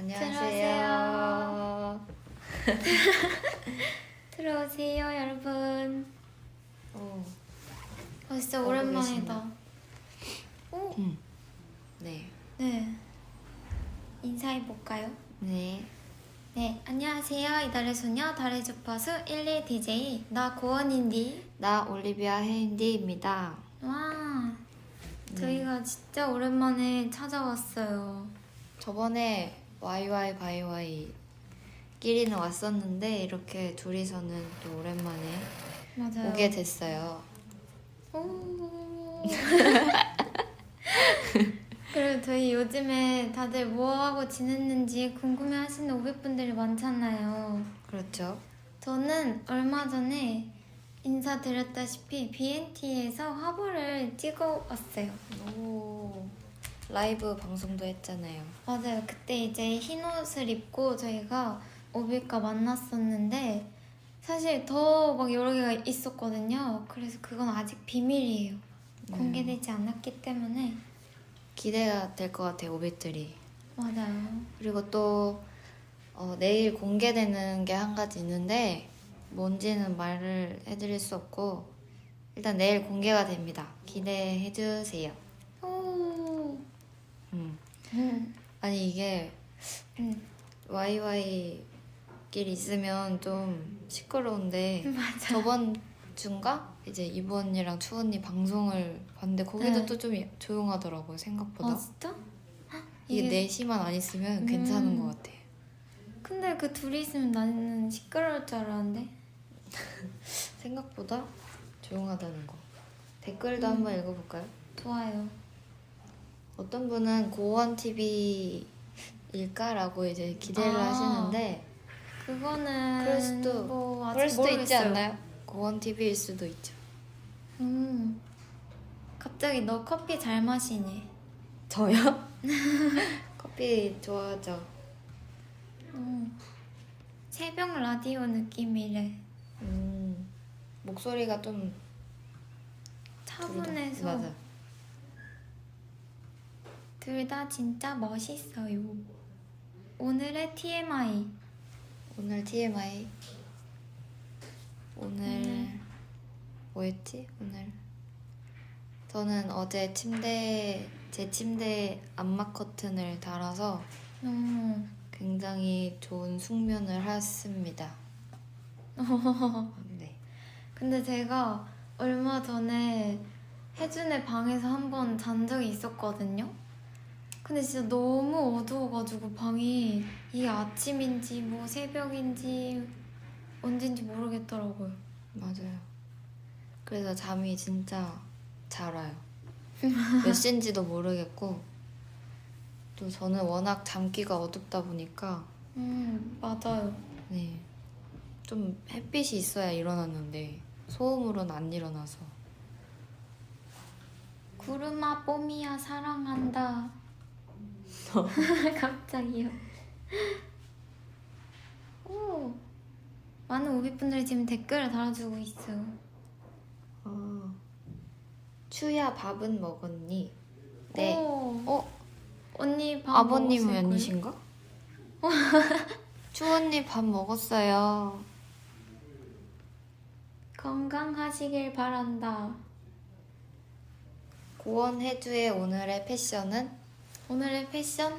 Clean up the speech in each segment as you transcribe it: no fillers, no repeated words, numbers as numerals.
안녕하세요. 들어오세요, 여러분. 오, 진짜 오고 오랜만이다. 오? 네. 네. 인사해볼까요? 네. 네, 안녕하세요. 이달의 소녀, 달의 주파수 11 DJ 나 고원인디. 나 올리비아 헤인디입니다. 와, 저희가 진짜 오랜만에 찾아왔어요. 저번에 YY 바이와이 끼리는 왔었는데 이렇게 둘이서는 또 오랜만에 맞아요. 오게 됐어요. 오. 그리고 저희 요즘에 다들 뭐하고 지냈는지 궁금해하시는 오백분들이 많잖아요. 그렇죠. 저는 얼마 전에 인사드렸다시피 BNT에서 화보를 찍어왔어요. 오, 라이브 방송도 했잖아요. 맞아요. 그때 이제 흰 옷을 입고 저희가 오백과 만났었는데 사실 더 막 여러 개가 있었거든요. 그래서 그건 아직 비밀이에요. 공개되지 않았기 때문에. 기대가 될 것 같아요, 오빛들이. 맞아요. 그리고 또 내일 공개되는 게 한 가지 있는데 뭔지는 말을 해드릴 수 없고 일단 내일 공개가 됩니다. 기대해주세요. 오. 음. 음. 아니 이게 YY끼리 있으면 좀 시끄러운데 맞아. 저번 주인가 이제 이번이랑 추언니 방송을 봤는데 거기도 네. 또 좀 조용하더라고요, 생각보다. 아 진짜? 이게 넷이만 안 있으면 괜찮은 것 같아. 근데 그 둘이 있으면 나는 시끄러울 줄 알았는데. 생각보다 조용하다는 거. 댓글도 한번 읽어볼까요? 좋아요. 어떤 분은 고원 TV일까라고 이제 기대를 하시는데 그거는 그럴 수도 뭐 아직 그럴 수도 모르겠어요. 있지 않나요? 고원 TV일 수도 있죠. 갑자기 너 커피 잘 마시네. 저요? 커피 좋아하죠. 새벽 라디오 느낌이래. 목소리가 좀 차분해서 맞아. 둘 다 진짜 멋있어요. 오늘의 TMI. 오늘 TMI 오늘 뭐였지? 오늘 저는 어제 제 침대에 암막 커튼을 달아서 굉장히 좋은 숙면을 했습니다. 네. 근데 제가 얼마 전에 혜준의 방에서 한번 잔 적이 있었거든요. 근데 진짜 너무 어두워가지고 방이 이게 아침인지 뭐 새벽인지 언젠지 모르겠더라고요. 맞아요. 그래서 잠이 진짜 잘 와요. 몇 시인지도 모르겠고 또 저는 워낙 잠기가 어둡다 보니까 맞아요. 네. 좀 햇빛이 있어야 일어났는데 소음으로는 안 일어나서 구름아 뽀미야 사랑한다. 갑자기요. 오, 많은 오비분들이 지금 댓글을 달아주고 있어요. 추야 밥은 먹었니? 네. 오, 언니 밥 아버님 먹었을걸요? 아니신가? 추언니 밥 먹었어요. 건강하시길 바란다. 고원 해주의 오늘의 패션은? 오늘의 패션?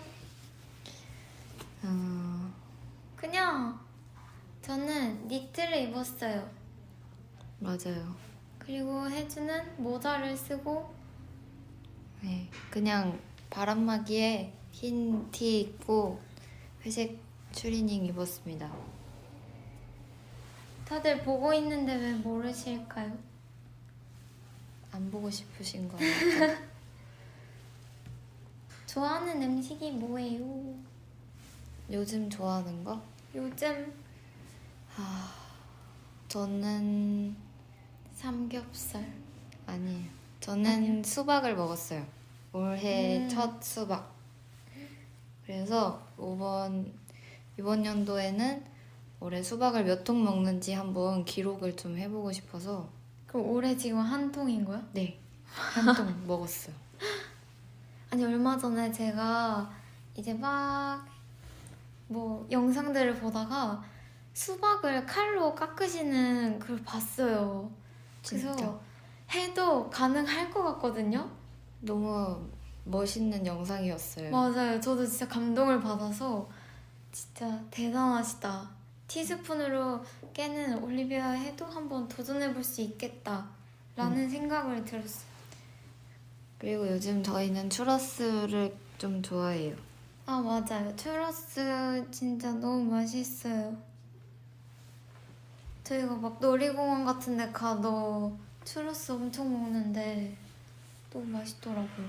그냥 저는 니트를 입었어요. 맞아요. 그리고 혜주는 모자를 쓰고 네, 그냥 바람막이에 흰 티 입고 회색 추리닝 입었습니다. 다들 보고 있는데 왜 모르실까요? 안 보고 싶으신 거예요? 좋아하는 음식이 뭐예요? 요즘 좋아하는 거? 요즘 저는 삼겹살. 아니에요. 저는 수박을 먹었어요. 올해 첫 수박. 그래서 이번 연도에는 올해 수박을 몇 통 먹는지 한번 기록을 좀 해보고 싶어서. 그럼 올해 지금 한 통인 거야? 네, 한 통 먹었어요. 아니 얼마 전에 제가 이제 막 뭐 영상들을 보다가 수박을 칼로 깎으시는 걸 봤어요. 그래서 진짜 해도 가능할 것 같거든요. 너무 멋있는 영상이었어요. 맞아요. 저도 진짜 감동을 받아서 진짜 대단하시다. 티스푼으로 깨는 올리비아 해도 한번 도전해볼 수 있겠다라는 생각을 들었어요. 그리고 요즘 저희는 추러스를 좀 좋아해요. 아 맞아요. 추러스 진짜 너무 맛있어요. 저희가 막 놀이공원 같은 데 가도 추러스 엄청 먹는데 너무 맛있더라고요.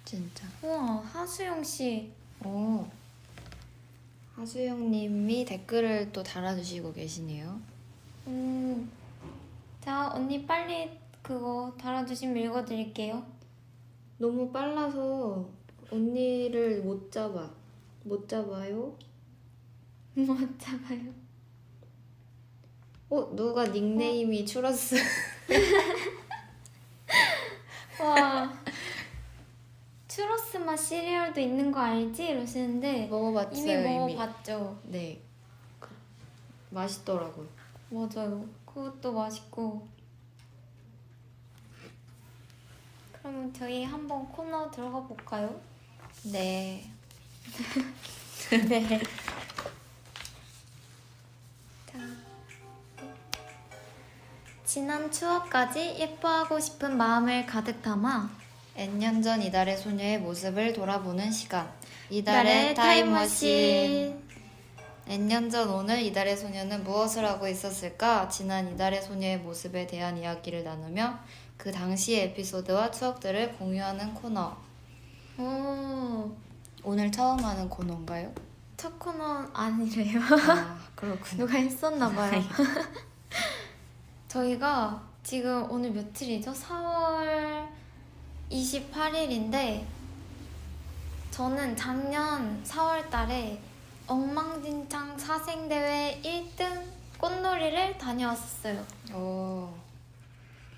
진짜. 우와, 하수영 씨. 오. 하수영님이 댓글을 또 달아주시고 계시네요. 자, 언니 빨리 그거 달아주시면 읽어드릴게요. 너무 빨라서 언니를 못 잡아. 못 잡아요? 못 잡아요. 누가 닉네임이 추러스? 와. 추러스 맛 시리얼도 있는 거 알지? 이러시는데 먹어봤어요, 이미 먹어봤죠. 네. 맛있더라고요. 맞아요. 그것도 맛있고. 그러면 저희 한번 코너 들어가 볼까요? 네. 네. 자. 지난 추억까지 예뻐하고 싶은 마음을 가득 담아 N년 전 이달의 소녀의 모습을 돌아보는 시간. 이달의 타임머신. N년 전 오늘 이달의 소녀는 무엇을 하고 있었을까? 지난 이달의 소녀의 모습에 대한 이야기를 나누며 그 당시의 에피소드와 추억들을 공유하는 코너. 오, 오늘 처음 하는 코너인가요? 첫 코너 아니래요. 아, 그렇군요. 누가 했었나 봐요. 저희가 지금 오늘 며칠이죠? 4월 28일인데 저는 작년 4월 달에 엉망진창 사생대회 1등 꽃놀이를 다녀왔었어요.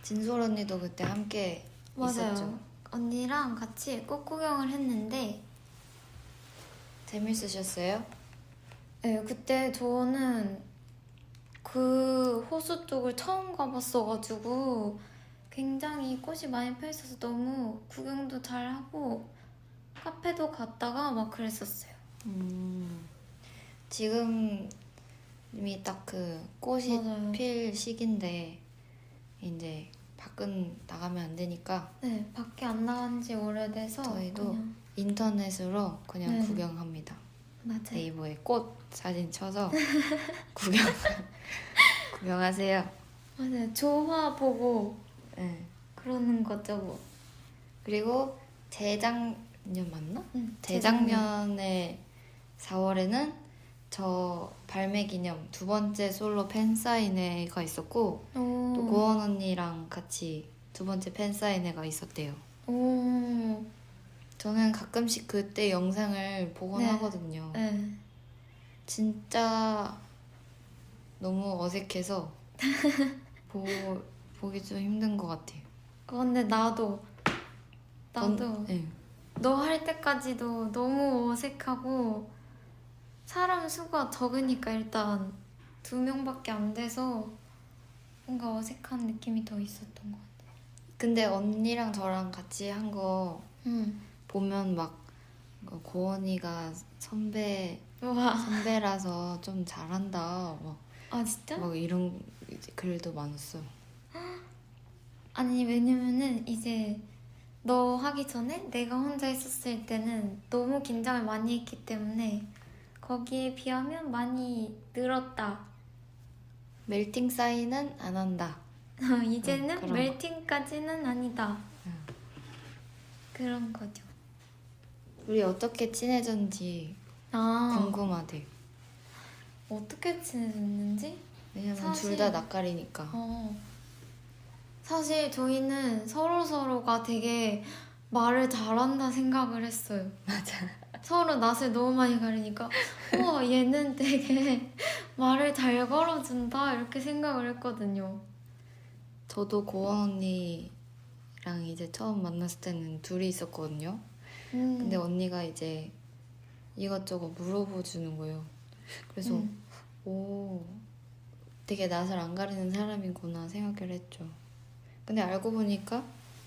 진솔 언니도 그때 함께 맞아요. 있었죠. 언니랑 같이 꽃 구경을 했는데 재밌으셨어요? 네, 그때 저는 그 호수 쪽을 처음 가봤어가지고 굉장히 꽃이 많이 펴있어서 너무 구경도 잘하고 카페도 갔다가 막 그랬었어요. 지금 이미 딱 그 꽃이 맞아요. 필 시기인데 이제 밖은 나가면 안 되니까 네, 밖에 안 나간 지 오래돼서 저희도 그냥 인터넷으로 그냥 네. 구경합니다. 맞아요. 네이버에 꽃 사진 쳐서 구경하세요. 맞아요. 조화 보고 네. 그러는 거죠 뭐. 그리고 재작년 맞나? 응, 재작년에 4월에는 저 발매 기념 두 번째 솔로 팬사인회가 있었고 또 고원 언니랑 같이 두 번째 팬사인회가 있었대요. 오. 저는 가끔씩 그때 영상을 보곤 네. 하거든요. 네. 진짜 너무 어색해서 보기 좀 힘든 것 같아요. 근데 나도 네. 너 할 때까지도 너무 어색하고 사람 수가 적으니까 일단 2명밖에 안 돼서 뭔가 어색한 느낌이 더 있었던 것 같아요. 근데 언니랑 저랑 같이 한 거 보면 막 고원이가 우와. 선배라서 좀 잘한다. 아 진짜? 막 이런 글도 많았어요. 아니 왜냐면은 이제 너 하기 전에 내가 혼자 했었을 때는 너무 긴장을 많이 했기 때문에 거기에 비하면 많이 늘었다. 멜팅 사인은 안 한다. 이제는 그런 멜팅까지는 아니다. 그런 거죠. 우리 어떻게 친해졌는지 궁금하대. 어떻게 친해졌는지? 왜냐면 사실- 둘 다 낯가리니까. 사실 저희는 서로서로가 되게 말을 잘한다 생각을 했어요. 맞아. 서로 낯을 너무 많이 가리니까 우와 얘는 되게 말을 잘 걸어준다 이렇게 생각을 했거든요. 저도 고원 언니랑 이제 처음 만났을 때는 둘이 있었거든요. 근데 언니가 이제 이것저것 물어봐 주는 거예요. 그래서 오, 되게 낯을 안 가리는 사람이구나 생각을 했죠. 근데 알고 보니까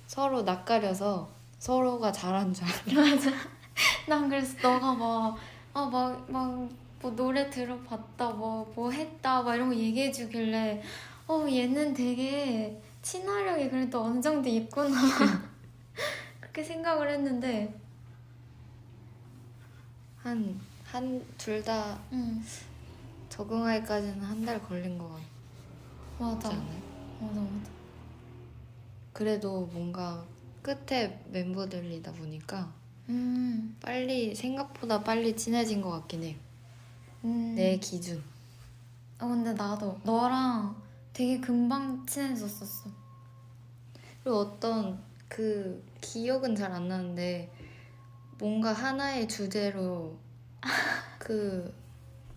서로 낯가려서 서로가 잘한 줄 알아. 맞아. 난 그래서 너가 뭐 노래 들어봤다, 뭐 했다, 막 이런 거 얘기해주길래, 얘는 되게 친화력이 그래도 어느 정도 있구나. 그렇게 생각을 했는데, 둘 다 응, 적응할까지는 한 달 걸린 것 같지 맞아. 않아요? 맞아. 그래도 뭔가 끝에 멤버들이다 보니까 생각보다 빨리 친해진 것 같긴 해요. 내 기준. 근데 나도 너랑 되게 금방 친해졌었어. 그리고 어떤 그 기억은 잘 안 나는데 뭔가 하나의 주제로 그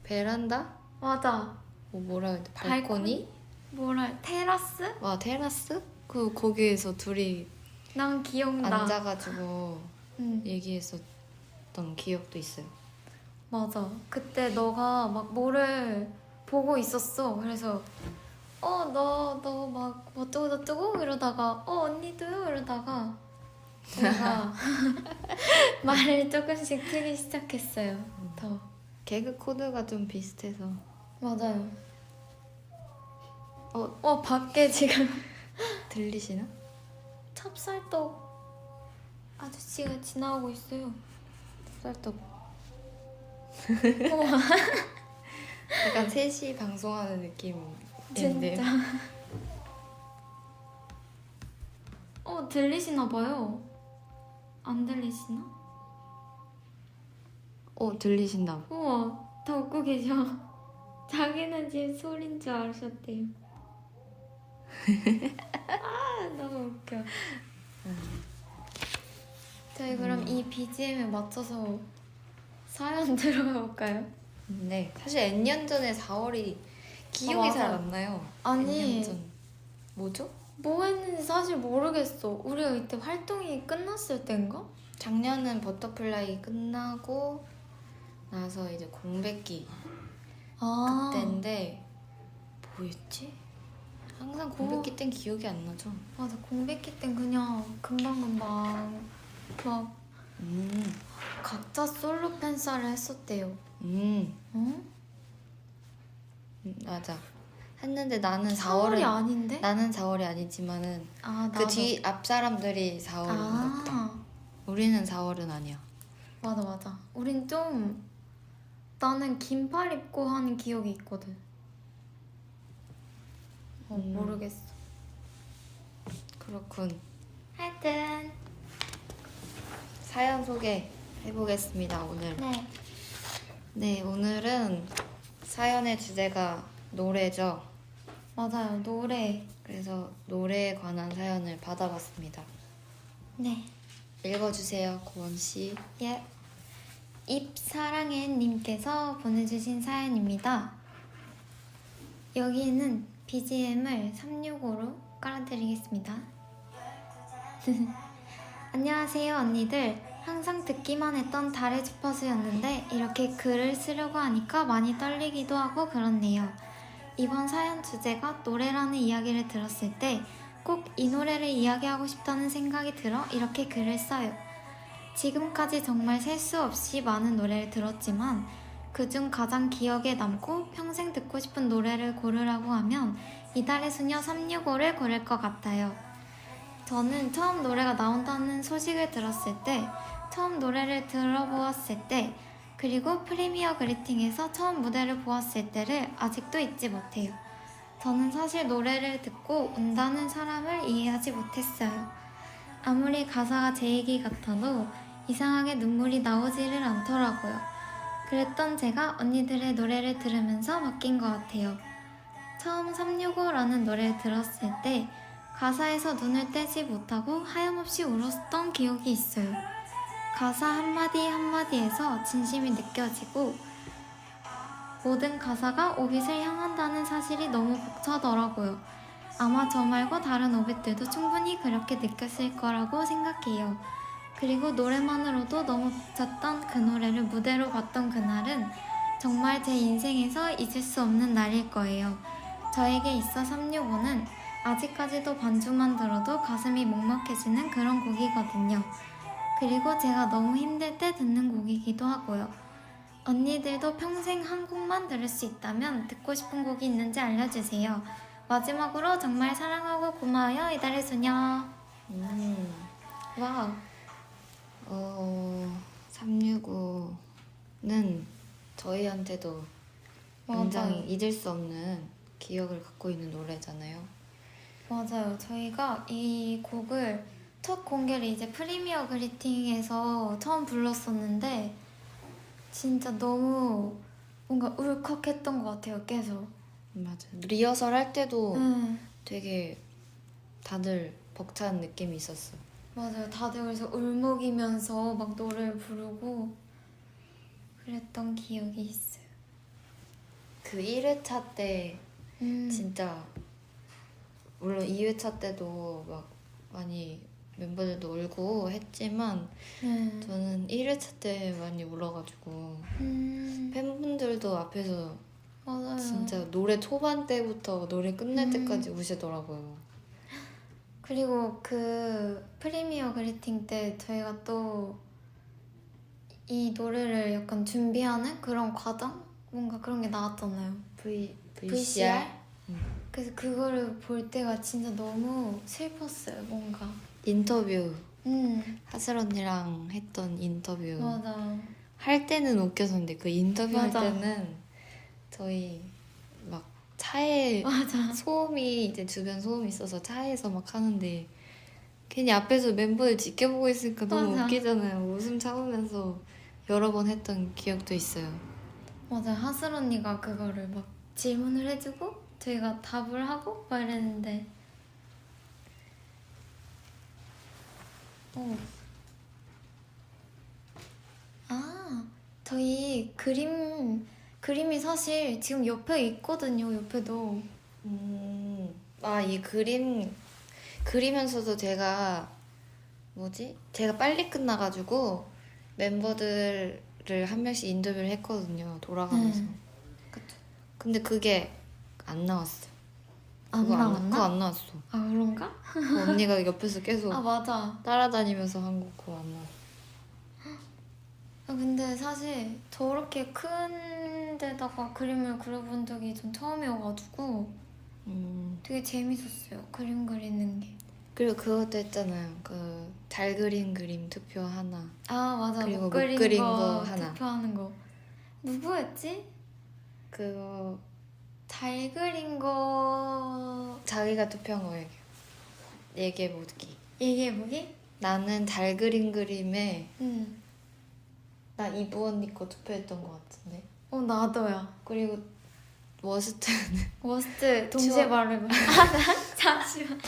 베란다? 맞아. 뭐라 해야 돼? 발코니? 테라스? 와 테라스? 거기에서 둘이 난 기억나. 앉아가지고 응. 얘기했었던 기억도 있어요. 맞아. 그때 너가 막 뭐를 보고 있었어. 그래서 너 막 어쩌고 이러다가 언니도요 이러다가 저희가 말을 조금씩 트기 시작했어요. 더. 개그 코드가 좀 비슷해서. 맞아요. 밖에 지금 들리시나? 찹쌀떡 아저씨가 지나가고 있어요. 쌀떡. 우와. 약간 3시 방송하는 느낌인데. 진짜. 들리시나 봐요. 안 들리시나? 들리신다. 우와, 더 웃고 계셔. 자기는 지금 소린 줄 아셨대요. 너무 웃겨. 저희 그럼 이 BGM에 맞춰서 사연 들어가 볼까요? 네. 사실 N년 전에 4월이 기억이 맞아. 잘 안 나요. 아니, N년 전. 뭐죠? 뭐 했는지 사실 모르겠어. 우리가 이때 활동이 끝났을 땐가? 작년은 버터플라이 끝나고 나서 이제 공백기 그때인데 뭐였지? 항상 공백기 땐 기억이 안 나죠? 맞아, 공백기 땐 그냥 금방금방 막 각자 솔로 팬사를 했었대요. 어? 맞아. 했는데 나는 4월이 4월은 아닌데? 나는 4월이 아니지만은 그 나도. 뒤 앞 사람들이 4월인가 보다. 우리는 4월은 아니야. 맞아. 우린 좀 나는 긴팔 입고 하는 기억이 있거든. 모르겠어. 그렇군. 하여튼 사연 소개해보겠습니다, 오늘. 네. 네, 오늘은 사연의 주제가 노래죠. 맞아요, 노래. 그래서 노래에 관한 사연을 받아봤습니다. 네. 읽어주세요, 고원씨. 예. 입사랑해님께서 보내주신 사연입니다. 여기에는 BGM을 365로 깔아드리겠습니다. 안녕하세요 언니들. 항상 듣기만 했던 달의 주파수였는데 이렇게 글을 쓰려고 하니까 많이 떨리기도 하고 그렇네요. 이번 사연 주제가 노래라는 이야기를 들었을 때 꼭 이 노래를 이야기하고 싶다는 생각이 들어 이렇게 글을 써요. 지금까지 정말 셀 수 없이 많은 노래를 들었지만 그중 가장 기억에 남고 평생 듣고 싶은 노래를 고르라고 하면 이달의 소녀 365를 고를 것 같아요. 저는 처음 노래가 나온다는 소식을 들었을 때, 처음 노래를 들어보았을 때, 그리고 프리미어 그리팅에서 처음 무대를 보았을 때를 아직도 잊지 못해요. 저는 사실 노래를 듣고 운다는 사람을 이해하지 못했어요. 아무리 가사가 제 얘기 같아도 이상하게 눈물이 나오지를 않더라고요. 그랬던 제가 언니들의 노래를 들으면서 바뀐 것 같아요. 처음 365라는 노래를 들었을 때 가사에서 눈을 떼지 못하고 하염없이 울었던 기억이 있어요. 가사 한마디 한마디에서 진심이 느껴지고 모든 가사가 오빗을 향한다는 사실이 너무 벅차더라고요. 아마 저 말고 다른 오빗들도 충분히 그렇게 느꼈을 거라고 생각해요. 그리고 노래만으로도 너무 벅찼던 그 노래를 무대로 봤던 그날은 정말 제 인생에서 잊을 수 없는 날일 거예요. 저에게 있어 365는 아직까지도 반주만 들어도 가슴이 먹먹해지는 그런 곡이거든요. 그리고 제가 너무 힘들 때 듣는 곡이기도 하고요. 언니들도 평생 한 곡만 들을 수 있다면 듣고 싶은 곡이 있는지 알려주세요. 마지막으로 정말 사랑하고 고마워요 이달의 소녀. 와우. 365는 저희한테도 굉장히 맞아요. 잊을 수 없는 기억을 갖고 있는 노래잖아요. 맞아요. 저희가 이 곡을 첫 공개를 이제 프리미어 그리팅에서 처음 불렀었는데 진짜 너무 뭔가 울컥했던 것 같아요. 계속. 맞아요. 리허설 할 때도 네. 되게 다들 벅찬 느낌이 있었어요. 맞아요. 다들 그래서 울먹이면서 막 노래를 부르고 그랬던 기억이 있어요. 그 1회차 때 진짜 물론 2회차 때도 막 많이 멤버들도 울고 했지만 네. 저는 1회차 때 많이 울어가지고 팬분들도 앞에서 맞아요. 진짜 노래 초반 때부터 노래 끝날 때까지 우시더라고요. 그리고 그 프리미어 그리팅 때 저희가 또 이 노래를 약간 준비하는 그런 과정? 뭔가 그런 게 나왔잖아요. VCR? 그래서 그거를 볼 때가 진짜 너무 슬펐어요. 뭔가. 인터뷰 하슬 언니랑 했던 인터뷰 맞아. 할 때는 웃겼었는데 그 인터뷰 맞아. 할 때는 저희 막 차에 맞아. 소음이 이제 주변 소음이 있어서 차에서 막 하는데 괜히 앞에서 멤버들 지켜보고 있으니까 너무 맞아. 웃기잖아요. 웃음 참으면서 여러 번 했던 기억도 있어요. 맞아. 하슬 언니가 그거를 막 질문을 해주고 저희가 답을 하고 막 이랬는데 저희 그림이 사실 지금 옆에 있거든요. 옆에도. 이 그리면서도 제가 제가 빨리 끝나가지고 멤버들을 한 명씩 인터뷰를 했거든요. 돌아가면서. 그쵸. 근데 그게 안 나왔어. 안 그거 나왔나? 그거 안 나왔어. 아 그런가? 그 언니가 옆에서 계속 아 맞아. 따라다니면서 한 거 그거 안 나왔어. 근데 사실 저렇게 큰 데다가 그림을 그려본 적이 전 처음이어가지고 되게 재밌었어요. 그림 그리는 게. 그리고 그것도 했잖아요. 그 잘 그린 그림 투표 하나. 아 맞아. 그리고 못 못 그린 거 하나. 투표하는 거. 누구였지? 그거 잘 그린 거 자기가 투표한 거 얘기해보기. 얘기해보기? 나는 잘 그린 그림에 응. 나 이브 언니 거 투표했던 것 같은데. 나도야. 그리고 워스트는 워스트 동시에 말해봐. 잠시만.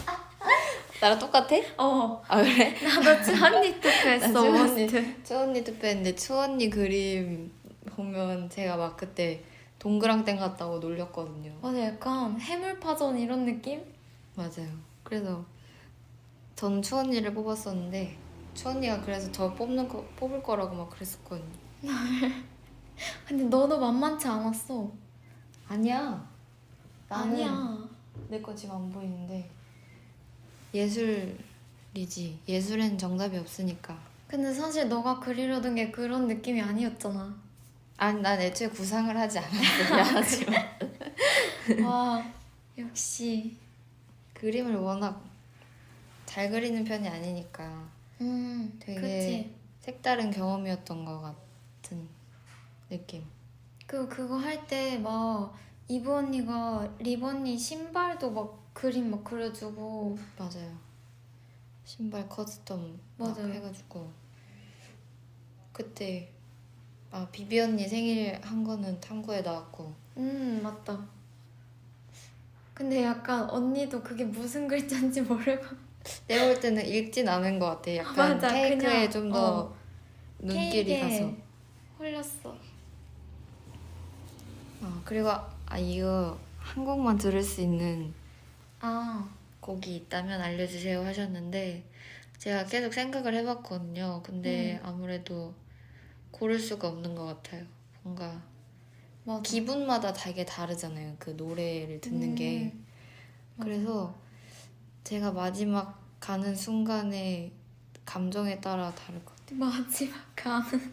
나랑 똑같아? 아 그래? 나도 쭈언니 투표했어. 워스트. 추언니 투표했는데 추언니 그림 보면 제가 막 그때 동그랑땡 같다고 놀렸거든요. 맞아, 약간 해물파전 이런 느낌? 맞아요. 그래서 전 추언니를 뽑았었는데 추언니가 그래서 저 뽑을 거라고 막 그랬었거든요. 근데 너도 만만치 않았어. 아니야. 나는 아니야. 내 거 지금 안 보이는데 예술이지. 예술엔 정답이 없으니까. 근데 사실 너가 그리려던 게 그런 느낌이 아니었잖아. 아니 난 애초에 구상을 하지 않았어. 미안하지만 와, 역시. 그림을 워낙 잘 그리는 편이 아니니까 되게 그치. 색다른 경험이었던 것 같은 느낌. 그거 할 때 막 이브 언니가 립 언니 신발도 막 그림 막 그려주고. 맞아요. 신발 커스텀 막 맞아요. 해가지고 그때 비비 언니 생일 한 거는 탐구에 나왔고. 맞다. 근데 약간 언니도 그게 무슨 글자인지 모르고 내가 볼 때는 읽진 않은 것 같아. 약간 맞아, 케이크에 그냥, 좀 더 눈길이 케이크에 가서. 홀렸어. 그리고 이거 한 곡만 들을 수 있는 아, 곡이 있다면 알려주세요 하셨는데 제가 계속 생각을 해봤거든요. 근데 아무래도 고를 수가 없는 것 같아요. 뭔가 맞아. 기분마다 되게 다르잖아요. 그 노래를 듣는 게. 맞아. 그래서 제가 마지막 가는 순간에 감정에 따라 다를 것 같아요. 마지막 가는.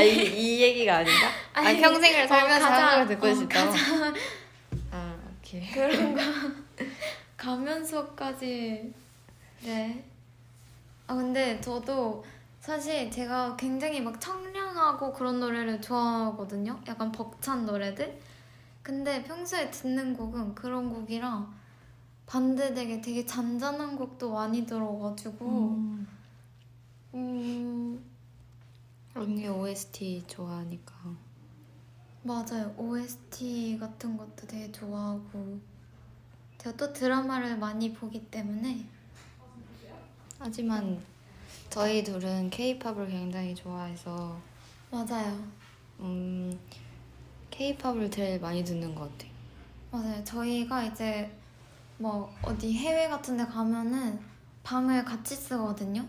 이 얘기가 아닌가? 아니, 평생을 살면서 가자. 한국을 듣고 싶다고? 가자. 오케이. 그런 거 가면서까지. 네. 근데 저도 사실 제가 굉장히 막 청량하고 그런 노래를 좋아하거든요. 약간 벅찬 노래들. 근데 평소에 듣는 곡은 그런 곡이랑 반대되게 되게 잔잔한 곡도 많이 들어가지고 언니 OST 좋아하니까. 맞아요. OST 같은 것도 되게 좋아하고 제가 또 드라마를 많이 보기 때문에. 하지만 저희 둘은 K-팝을 굉장히 좋아해서 맞아요. K-팝을 제일 많이 듣는 것 같아요. 맞아요. 저희가 이제 뭐 어디 해외 같은 데 가면은 방을 같이 쓰거든요.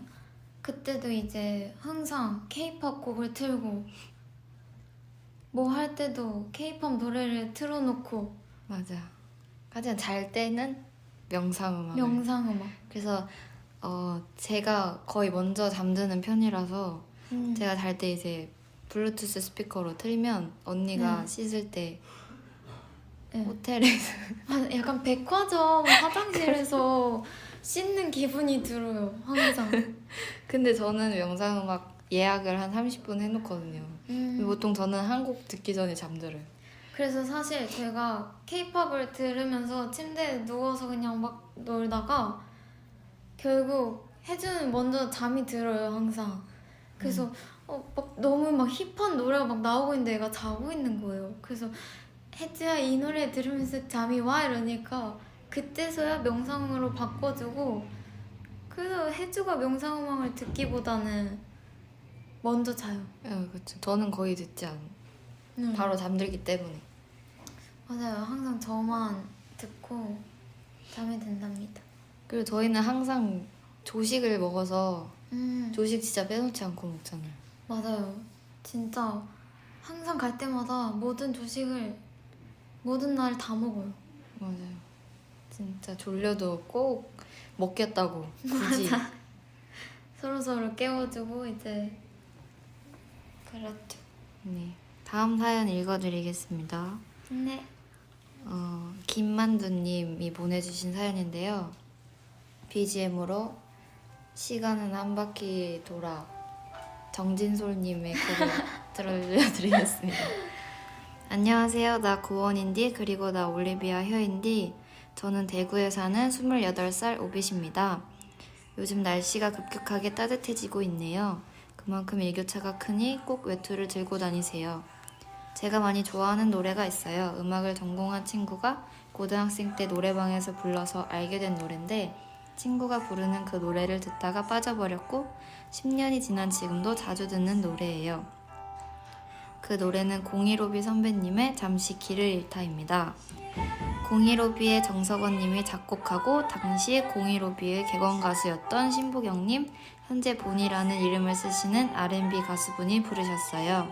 그때도 이제 항상 K-팝 곡을 틀고 뭐 할 때도 K-팝 노래를 틀어놓고. 맞아. 하지만 잘 때는 명상음악. 명상음악. 그래서 제가 거의 먼저 잠드는 편이라서 제가 잘 때 이제 블루투스 스피커로 틀면 언니가 씻을 때 호텔에서 약간 백화점 화장실에서 씻는 기분이 들어요. 항상. 근데 저는 명상음악 예약을 한 30분 해놓거든요. 보통 저는 한 곡 듣기 전에 잠들어요. 그래서 사실 제가 K-팝을 들으면서 침대에 누워서 그냥 막 놀다가 결국 혜주는 먼저 잠이 들어요, 항상. 그래서 막 너무 막 힙한 노래가 막 나오고 있는데 얘가 자고 있는 거예요. 그래서 혜주야 이 노래 들으면서 잠이 와 이러니까 그때서야 명상으로 바꿔주고, 그래서 혜주가 명상음악을 듣기보다는 먼저 자요. 그렇죠. 저는 거의 듣지 않아요. 바로 잠들기 때문에. 맞아요. 항상 저만 듣고 잠이 든답니다. 그리고 저희는 항상 조식을 먹어서 조식 진짜 빼놓지 않고 먹잖아요. 맞아요. 진짜 항상 갈 때마다 모든 조식을 모든 날 다 먹어요. 맞아요. 진짜 졸려도 꼭 먹겠다고 굳이. 서로서로 깨워주고 이제 그렇죠. 네. 다음 사연 읽어드리겠습니다. 네. 김만두님이 보내주신 사연인데요. BGM으로 시간은 한 바퀴 돌아 정진솔님의 곡을 들려드리겠습니다. 안녕하세요. 나 구원인디 그리고 나 올리비아 혀인디. 저는 대구에 사는 28살 오빛입니다. 요즘 날씨가 급격하게 따뜻해지고 있네요. 그만큼 일교차가 크니 꼭 외투를 들고 다니세요. 제가 많이 좋아하는 노래가 있어요. 음악을 전공한 친구가 고등학생 때 노래방에서 불러서 알게 된 노래인데 친구가 부르는 그 노래를 듣다가 빠져버렸고 10년이 지난 지금도 자주 듣는 노래예요. 그 노래는 015B 선배님의 잠시 길을 잃다입니다. 015B의 정석원님이 작곡하고 당시 015B의 객원 가수였던 신보경님, 현재 본이라는 이름을 쓰시는 R&B 가수분이 부르셨어요.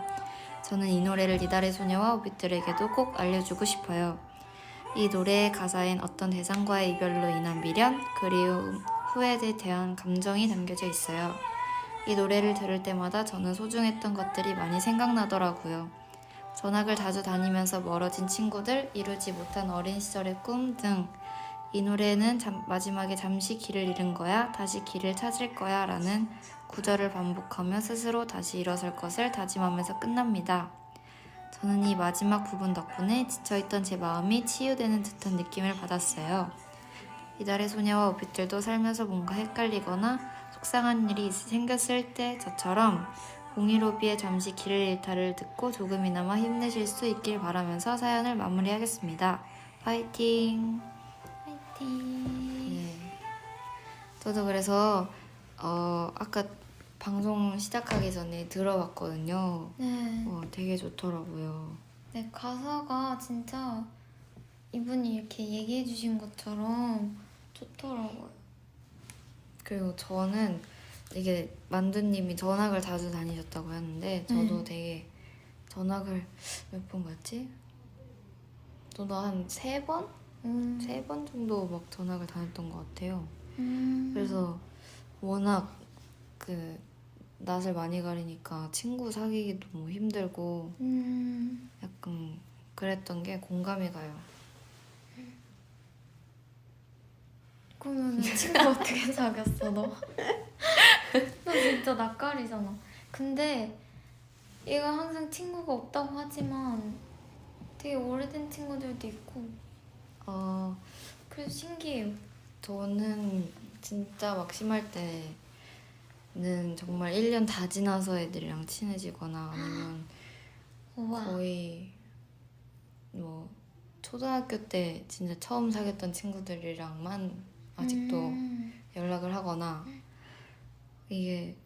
저는 이 노래를 이달의 소녀와 오빛들에게도 꼭 알려주고 싶어요. 이 노래의 가사엔 어떤 대상과의 이별로 인한 미련, 그리움, 후회에 대한 감정이 담겨져 있어요. 이 노래를 들을 때마다 저는 소중했던 것들이 많이 생각나더라고요. 전학을 자주 다니면서 멀어진 친구들, 이루지 못한 어린 시절의 꿈 등 이 노래는 마지막에 잠시 길을 잃은 거야, 다시 길을 찾을 거야 라는 구절을 반복하며 스스로 다시 일어설 것을 다짐하면서 끝납니다. 저는 이 마지막 부분 덕분에 지쳐있던 제 마음이 치유되는 듯한 느낌을 받았어요. 이달의 소녀와 오빛들도 살면서 뭔가 헷갈리거나 속상한 일이 생겼을 때 저처럼 015B의 잠시 길을 잃다를 듣고 조금이나마 힘내실 수 있길 바라면서 사연을 마무리하겠습니다. 파이팅! 파이팅. 네. 저도 그래서 아까 방송 시작하기 전에 들어봤거든요. 네. 되게 좋더라고요. 네, 가사가 진짜 이분이 이렇게 얘기해 주신 것처럼 좋더라고요. 그리고 저는 이게 만두님이 전학을 자주 다니셨다고 했는데 저도 되게 전학을 몇 번 갔지? 저도 한 3번? 3번 정도 막 전학을 다녔던 것 같아요. 그래서 워낙 그 낯을 많이 가리니까 친구 사귀기도 너무 힘들고 약간 그랬던 게 공감이 가요. 그러면 친구 어떻게 사귀었어 너? 너 진짜 낯가리잖아. 근데 얘가 항상 친구가 없다고 하지만 되게 오래된 친구들도 있고 어, 그래서 신기해요. 저는 진짜 막 심할 때는 정말 1년 다 지나서 애들이랑 친해지거나 아니면 우와. 거의 뭐 초등학교 때 진짜 처음 사귀었던 친구들이랑만 아직도 연락을 하거나 이게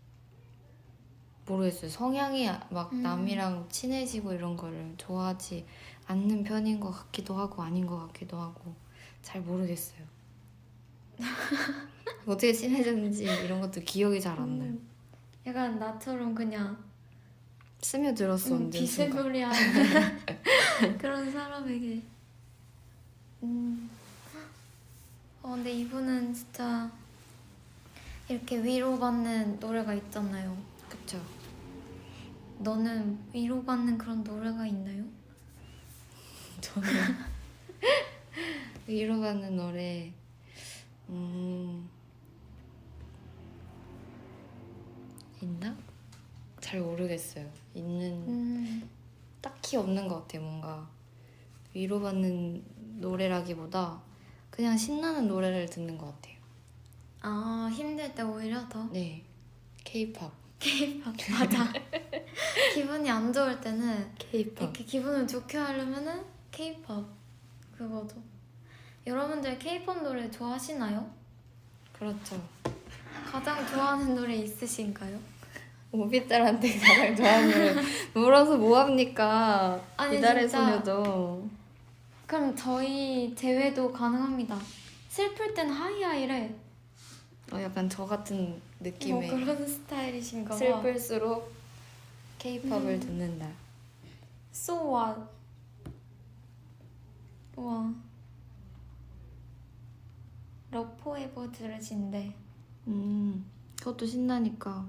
모르겠어요. 성향이 막 남이랑 친해지고 이런 거를 좋아하지 않는 편인 것 같기도 하고 아닌 것 같기도 하고 잘 모르겠어요. 어떻게 친해졌는지 이런 것도 기억이 잘 안 나요. 약간 나처럼 그냥 스며들었어 언제 순간. 비스무리한 그런 사람에게. 근데 이분은 진짜 이렇게 위로받는 노래가 있잖아요. 그쵸. 너는 위로받는 그런 노래가 있나요? 저는 위로받는 노래 있나? 잘 모르겠어요. 있는 딱히 없는 것 같아요. 뭔가 위로받는 노래라기보다 그냥 신나는 노래를 듣는 것 같아요. 아, 힘들 때 오히려 더 네, K-pop. K-pop 맞아. 기분이 안 좋을 때는 K-pop. 이렇게 기분을 좋게 하려면은 K-pop 그거도. 여러분들 K-pop 노래 좋아하시나요? 그렇죠. 가장 좋아하는 노래 있으신가요? 오비딸한테 가장 좋아하는 노래 물어서 뭐합니까? 아니, 이달의 진짜. 소녀도. 그럼 저희 제외도 가능합니다. 슬플 땐 하이하이래. 약간 저 같은 느낌의 그런 스타일이신가 봐. 슬플수록 K-pop을 듣는다. So what? 우와. 러포에버 들으신대. 그것도 신나니까.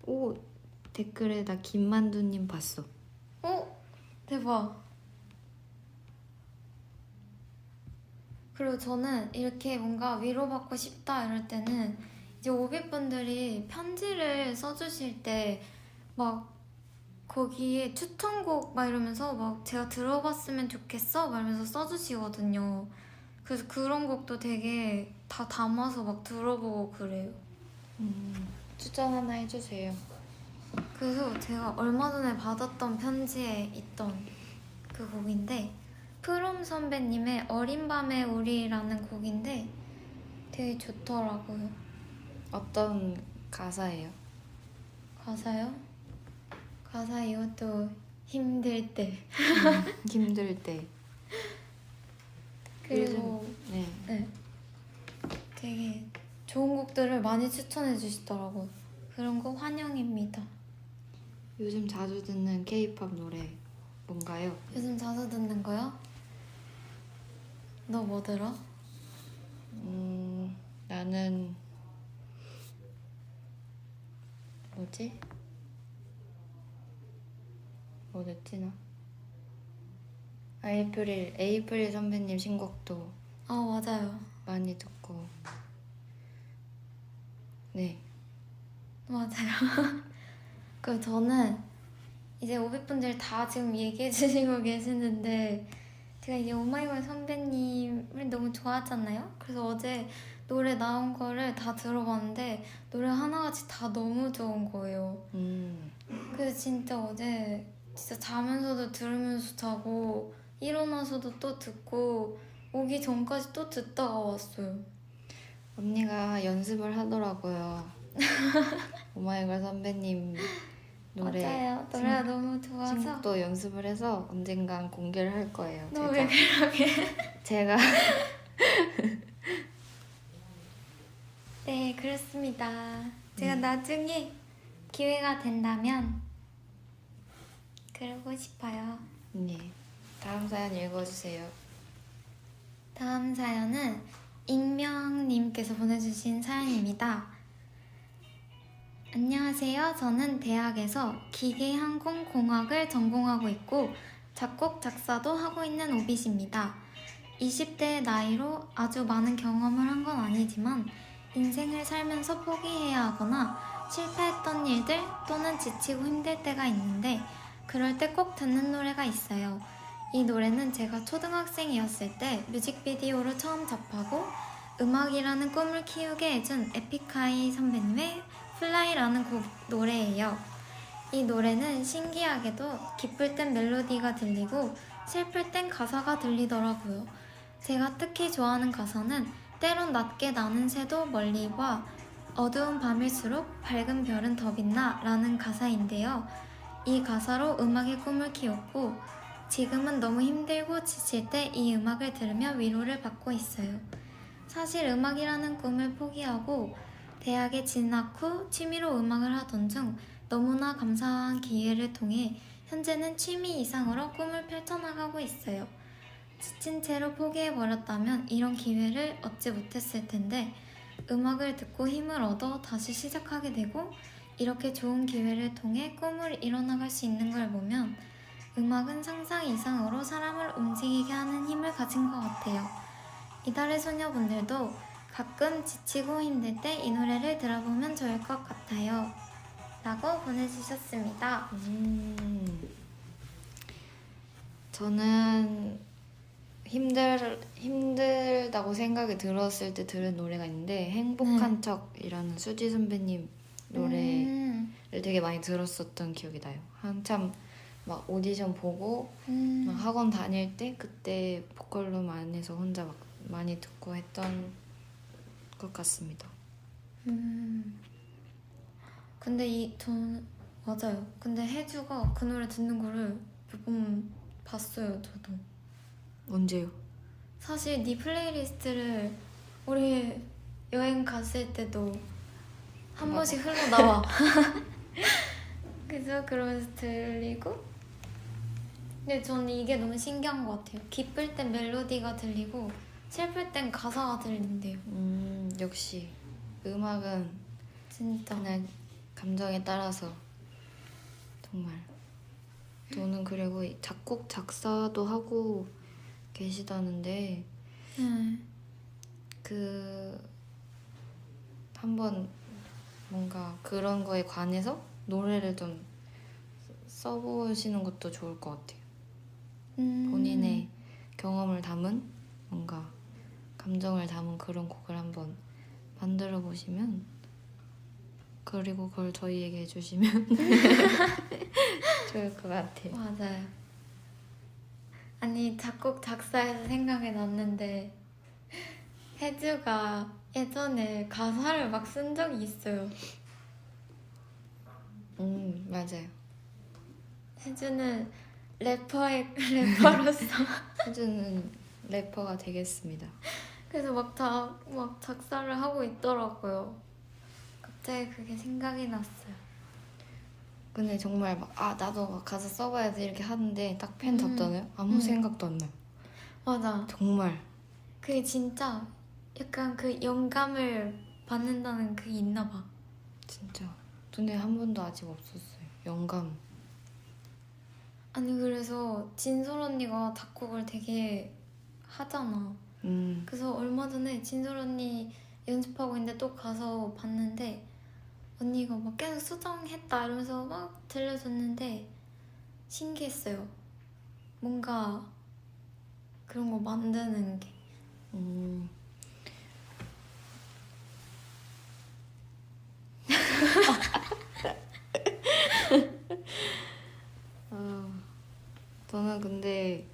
오, 댓글에 나 김만두님 봤어. 대박. 그리고 저는 이렇게 뭔가 위로받고 싶다 이럴 때는 이제 오비분들이 편지를 써주실 때 막 거기에 추천곡 막 이러면서 막 제가 들어봤으면 좋겠어 막 이러면서 써주시거든요. 그래서 그런 곡도 되게 다 담아서 막 들어보고 그래요. 추천 하나 해주세요. 그래서 제가 얼마 전에 받았던 편지에 있던 그 곡인데 프롬 선배님의 어린 밤의 우리라는 곡인데 되게 좋더라고요. 어떤 가사예요? 가사요? 가사 이것도 힘들 때. 힘들 때. 그리고 네. 네, 되게 좋은 곡들을 많이 추천해 주시더라고요. 그런 거 환영입니다. 요즘 자주 듣는 K-pop 노래 뭔가요? 요즘 자주 듣는 거요? 너 뭐 들어? 나는 뭐지? 뭐 듣지 나? 에이프릴 선배님 신곡도 맞아요. 많이 듣고. 네. 맞아요. 그 저는 이제 오비분들 다 지금 얘기해 주시고 계시는데 제가 이제 오마이걸 선배님을 너무 좋아하잖아요. 그래서 어제 노래 나온 거를 다 들어봤는데 노래 하나같이 다 너무 좋은 거예요. 그래서 진짜 어제 진짜 자면서도 들으면서 자고 일어나서도 또 듣고 오기 전까지 또 듣다가 왔어요. 언니가 연습을 하더라고요. 오마이걸 선배님 노래. 맞아요. 노래가 너무 좋아서. 신곡도 연습을 해서 언젠간 공개를 할 거예요. 너 왜 그러게? 제가 네, 그렇습니다. 제가 나중에 기회가 된다면 그러고 싶어요. 네. 다음 사연 읽어주세요. 다음 사연은 익명님께서 보내주신 사연입니다. 안녕하세요. 저는 대학에서 기계항공공학을 전공하고 있고 작곡, 작사도 하고 있는 오빗입니다. 20대의 나이로 아주 많은 경험을 한 건 아니지만 인생을 살면서 포기해야 하거나 실패했던 일들 또는 지치고 힘들 때가 있는데 그럴 때 꼭 듣는 노래가 있어요. 이 노래는 제가 초등학생이었을 때 뮤직비디오로 처음 접하고 음악이라는 꿈을 키우게 해준 에픽하이 선배님의 플라이라는 곡 노래예요. 이 노래는 신기하게도 기쁠 땐 멜로디가 들리고 슬플 땐 가사가 들리더라고요. 제가 특히 좋아하는 가사는 때론 낮게 나는 새도 멀리 와 어두운 밤일수록 밝은 별은 더 빛나 라는 가사인데요. 이 가사로 음악의 꿈을 키웠고 지금은 너무 힘들고 지칠 때 이 음악을 들으며 위로를 받고 있어요. 사실 음악이라는 꿈을 포기하고 대학에 진학 후 취미로 음악을 하던 중 너무나 감사한 기회를 통해 현재는 취미 이상으로 꿈을 펼쳐나가고 있어요. 지친 채로 포기해버렸다면 이런 기회를 얻지 못했을 텐데 음악을 듣고 힘을 얻어 다시 시작하게 되고 이렇게 좋은 기회를 통해 꿈을 이뤄나갈 수 있는 걸 보면 음악은 상상 이상으로 사람을 움직이게 하는 힘을 가진 것 같아요. 이달의 소녀분들도 가끔 지치고 힘들 때 이 노래를 들어보면 좋을 것 같아요. 라고 보내주셨습니다. 저는 힘들다고 생각이 들었을 때 들은 노래가 있는데 행복한 척이라는 수지 선배님 노래를 되게 많이 들었었던 기억이 나요. 한참 막 오디션 보고 막 학원 다닐 때 그때 보컬룸 안에서 혼자 막 많이 듣고 했던 것 같습니다. 근데 전 맞아요. 근데 혜주가 그 노래 듣는 거를 몇 번 봤어요. 저도. 언제요? 사실 네 플레이리스트를 우리 여행 갔을 때도 한 번씩 흘러나와. 그래서 그러면서 들리고 근데 저는 이게 너무 신기한 것 같아요. 기쁠 땐 멜로디가 들리고 슬플 땐 가사가 들린대요. 역시 음악은 진짜. 그냥 감정에 따라서 정말 저는 그리고 작곡 작사도 하고 계시다는데 그 한번 뭔가 그런 거에 관해서 노래를 좀 써보시는 것도 좋을 것 같아요. 본인의 경험을 담은 뭔가 감정을 담은 그런 곡을 한번 만들어 보시면 그리고 그걸 저희에게 해주시면 좋을 것 같아요. 맞아요. 아니 작곡 작사해서 생각이 났는데 혜주가 예전에 가사를 막 쓴 적이 있어요. 맞아요. 혜주는 래퍼로서 혜주는 래퍼가 되겠습니다. 그래서 막 작사를 하고 있더라고요. 갑자기 그게 생각이 났어요. 근데 정말 막 나도 막 가사 써봐야지 이렇게 하는데 딱 펜 잡잖아요. 아무 생각도 안 나요. 맞아. 정말. 그게 진짜 약간 그 영감을 받는다는 그게 있나 봐. 진짜. 근데 한 번도 아직 없었어요. 영감. 아니 그래서 진솔 언니가 작곡을 되게 하잖아. 그래서 얼마 전에 진솔 언니 연습하고 있는데 또 가서 봤는데 언니가 막 계속 수정했다 이러면서 막 들려줬는데 신기했어요. 뭔가 그런 거 만드는 게. 저는 근데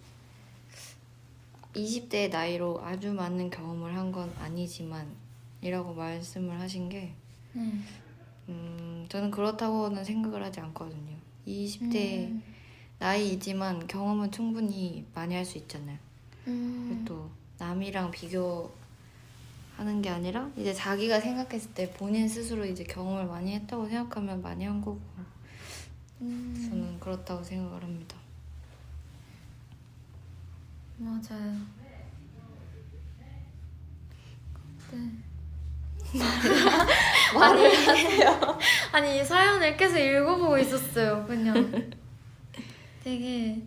20대의 나이로 아주 많은 경험을 한 건 아니지만 이라고 말씀을 하신 게 저는 그렇다고는 생각을 하지 않거든요. 20대 나이이지만 경험은 충분히 많이 할 수 있잖아요. 그리고 또 남이랑 비교하는 하는 게 아니라 이제 자기가 생각했을 때 본인 스스로 이제 경험을 많이 했다고 생각하면 많이 한 거고 저는 그렇다고 생각을 합니다. 맞아요. 네. 많이 아니 이 사연을 계속 읽어보고 있었어요. 그냥 되게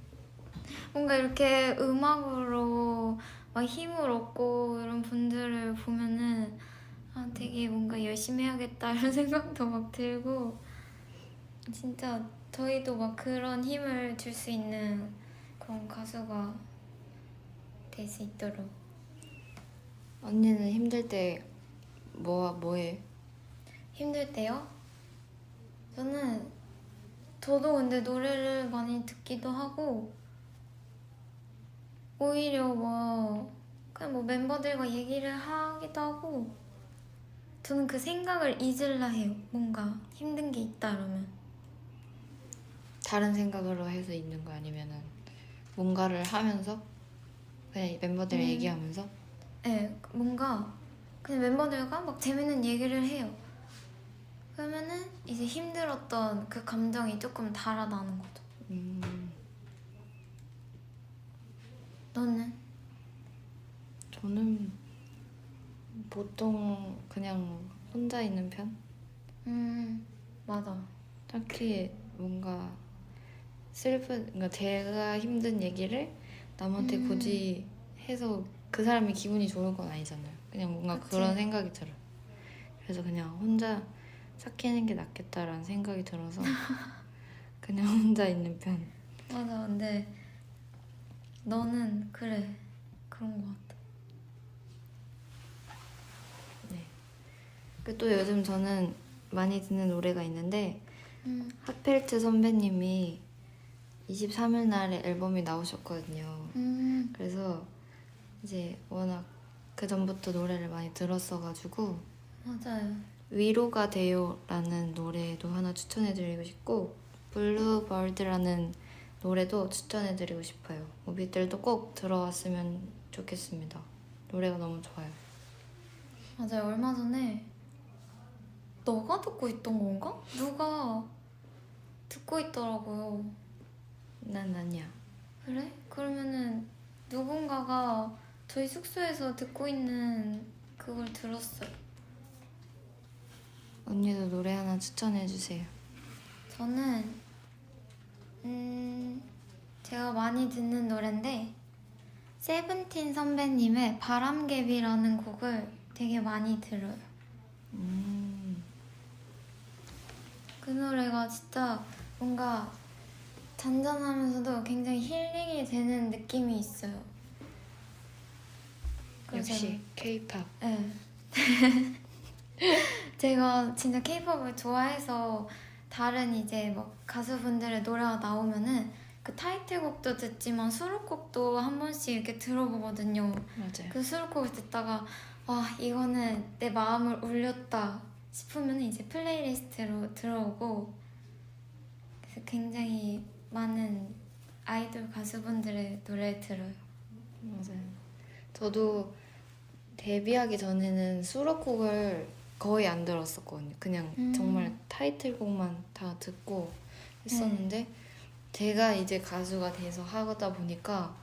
뭔가 이렇게 음악으로 막 힘을 얻고 이런 분들을 보면은 아 되게 뭔가 열심히 해야겠다 이런 생각도 막 들고 진짜 저희도 막 그런 힘을 줄 수 있는 그런 가수가 될 수 있도록. 언니는 힘들 때 뭐해? 힘들 때요? 저도 근데 노래를 많이 듣기도 하고 오히려 그냥 멤버들과 얘기를 하기도 하고 저는 그 생각을 잊으려 해요. 뭔가 힘든 게 있다 이러면. 다른 생각으로 해서 있는 거 아니면은 뭔가를 하면서 그냥 멤버들이랑 얘기하면서 네, 뭔가 그냥 멤버들과 막 재밌는 얘기를 해요. 그러면은 이제 힘들었던 그 감정이 조금 달아나는 거죠. 너는? 저는 보통 그냥 혼자 있는 편? 맞아. 딱히 뭔가 그러니까 제가 힘든 얘기를 남한테 굳이 해서 그 사람이 기분이 좋을 건 아니잖아요. 그냥 뭔가 그치. 그런 생각이 들어요. 그래서 그냥 혼자 삭히는 게 낫겠다라는 생각이 들어서 그냥 혼자 있는 편. 맞아. 근데 너는 그래. 그런 거 같아. 네. 그리고 또 요즘 저는 많이 듣는 노래가 있는데 핫펠트 선배님이 23일 날에 앨범이 나오셨거든요. 그래서 이제 워낙 그 전부터 노래를 많이 들었어가지고 맞아요. 위로가 돼요라는 노래도 하나 추천해드리고 싶고 블루버드라는 노래도 추천해드리고 싶어요. 오비들도 꼭 들어왔으면 좋겠습니다. 노래가 너무 좋아요. 맞아요. 얼마 전에 너가 듣고 있던 건가? 누가 듣고 있더라고요. 난 아니야. 그래? 그러면은 누군가가 저희 숙소에서 듣고 있는 그걸 들었어요. 언니도 노래 하나 추천해주세요. 저는 제가 많이 듣는 노래인데 세븐틴 선배님의 바람개비라는 곡을 되게 많이 들어요. 그 노래가 진짜 뭔가 잔잔하면서도 굉장히 힐링이 되는 느낌이 있어요. 그래서 역시 K-pop. 네. 제가 진짜 K-팝을 좋아해서 다른 이제 막 가수분들의 노래가 나오면은 그 타이틀곡도 듣지만 수록곡도 한 번씩 이렇게 들어보거든요. 맞아요. 그 수록곡을 듣다가 와 이거는 내 마음을 울렸다 싶으면 이제 플레이리스트로 들어오고 그래서 굉장히 많은 아이돌 가수분들의 노래를 들어요. 맞아요. 저도 데뷔하기 전에는 수록곡을 거의 안 들었었거든요. 그냥 정말 타이틀곡만 다 듣고 했었는데 제가 이제 가수가 돼서 하다 보니까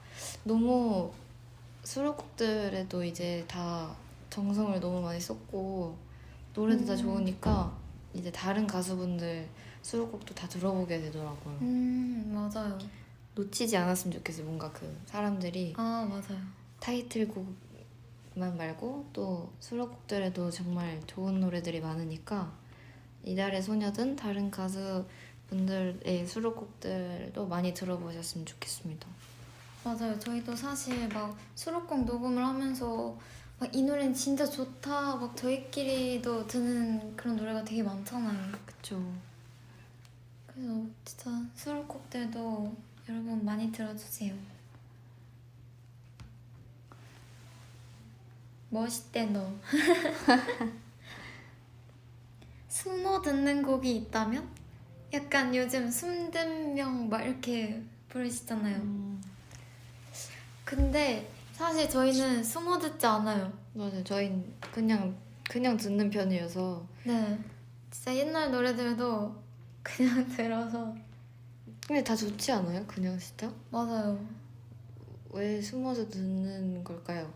너무 수록곡들에도 이제 다 정성을 너무 많이 썼고 노래도 다 좋으니까 이제 다른 가수분들 수록곡도 다 들어보게 되더라고요. 맞아요. 놓치지 않았으면 좋겠어요. 뭔가 그 사람들이 아 맞아요. 타이틀곡만 말고 또 수록곡들에도 정말 좋은 노래들이 많으니까 이달의 소녀든 다른 가수분들의 수록곡들도 많이 들어보셨으면 좋겠습니다. 맞아요. 저희도 사실 막 수록곡 녹음을 하면서 막 이 노래는 진짜 좋다 막 저희끼리도 듣는 그런 노래가 되게 많잖아요. 그쵸. 그래서 진짜 수록곡들도 여러분 많이 들어주세요. 멋있대 너. 숨어 듣는 곡이 있다면? 약간 요즘 숨든 명 막 이렇게 부르시잖아요. 근데 사실 저희는 숨어 듣지 않아요. 맞아요. 저희 그냥 듣는 편이어서. 네. 진짜 옛날 노래들도 그냥 들어서. 근데 다 좋지 않아요? 그냥 진짜? 맞아요. 왜 숨어서 듣는 걸까요?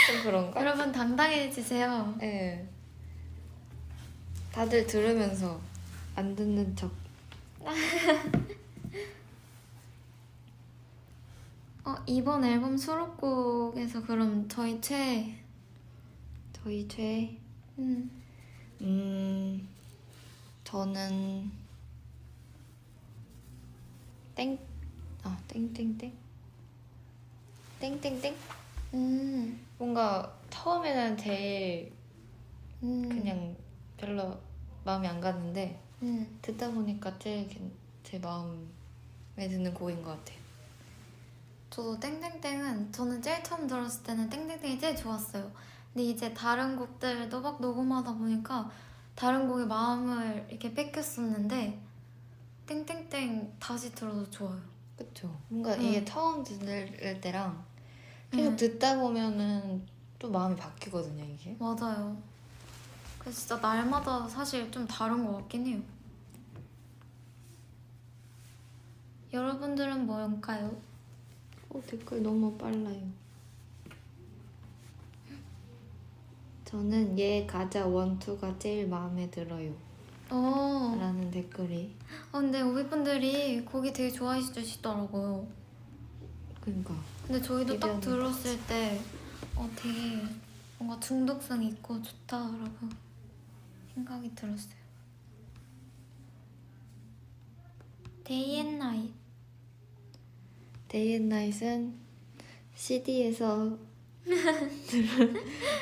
좀 그런가? 여러분 당당해지세요. 네. 다들 들으면서 안 듣는 척. 이번 앨범 수록곡에서 그럼 저희 최애. 저희 최애? 음. 저는 땡땡땡? 땡땡땡? 뭔가 처음에는 제일 그냥 별로 마음에 안 갔는데 듣다 보니까 제일 제 마음에 드는 곡인 것 같아요. 저도 땡땡땡은 저는 제일 처음 들었을 때는 땡땡땡이 제일 좋았어요. 근데 이제 다른 곡들도 막 녹음하다 보니까 다른 곡에 마음을 이렇게 뺏겼었는데 땡땡땡 다시 들어도 좋아요. 그쵸? 뭔가 이게 처음 들을 때랑 계속 듣다 보면은 또 마음이 바뀌거든요, 이게. 맞아요. 그래서 진짜 날마다 사실 좀 다른 것 같긴 해요. 여러분들은 뭘까요? 댓글 너무 빨라요. 저는 얘 가자 원투가 제일 마음에 들어요. 라는 댓글이. 근데 오비분들이 곡이 되게 좋아해 주시더라고요. 그러니까. 근데 저희도 딱 이변이 들었을 때 되게 뭔가 중독성 있고 좋다라고 생각이 들었어요. Day and Night. Day and Night은 CD에서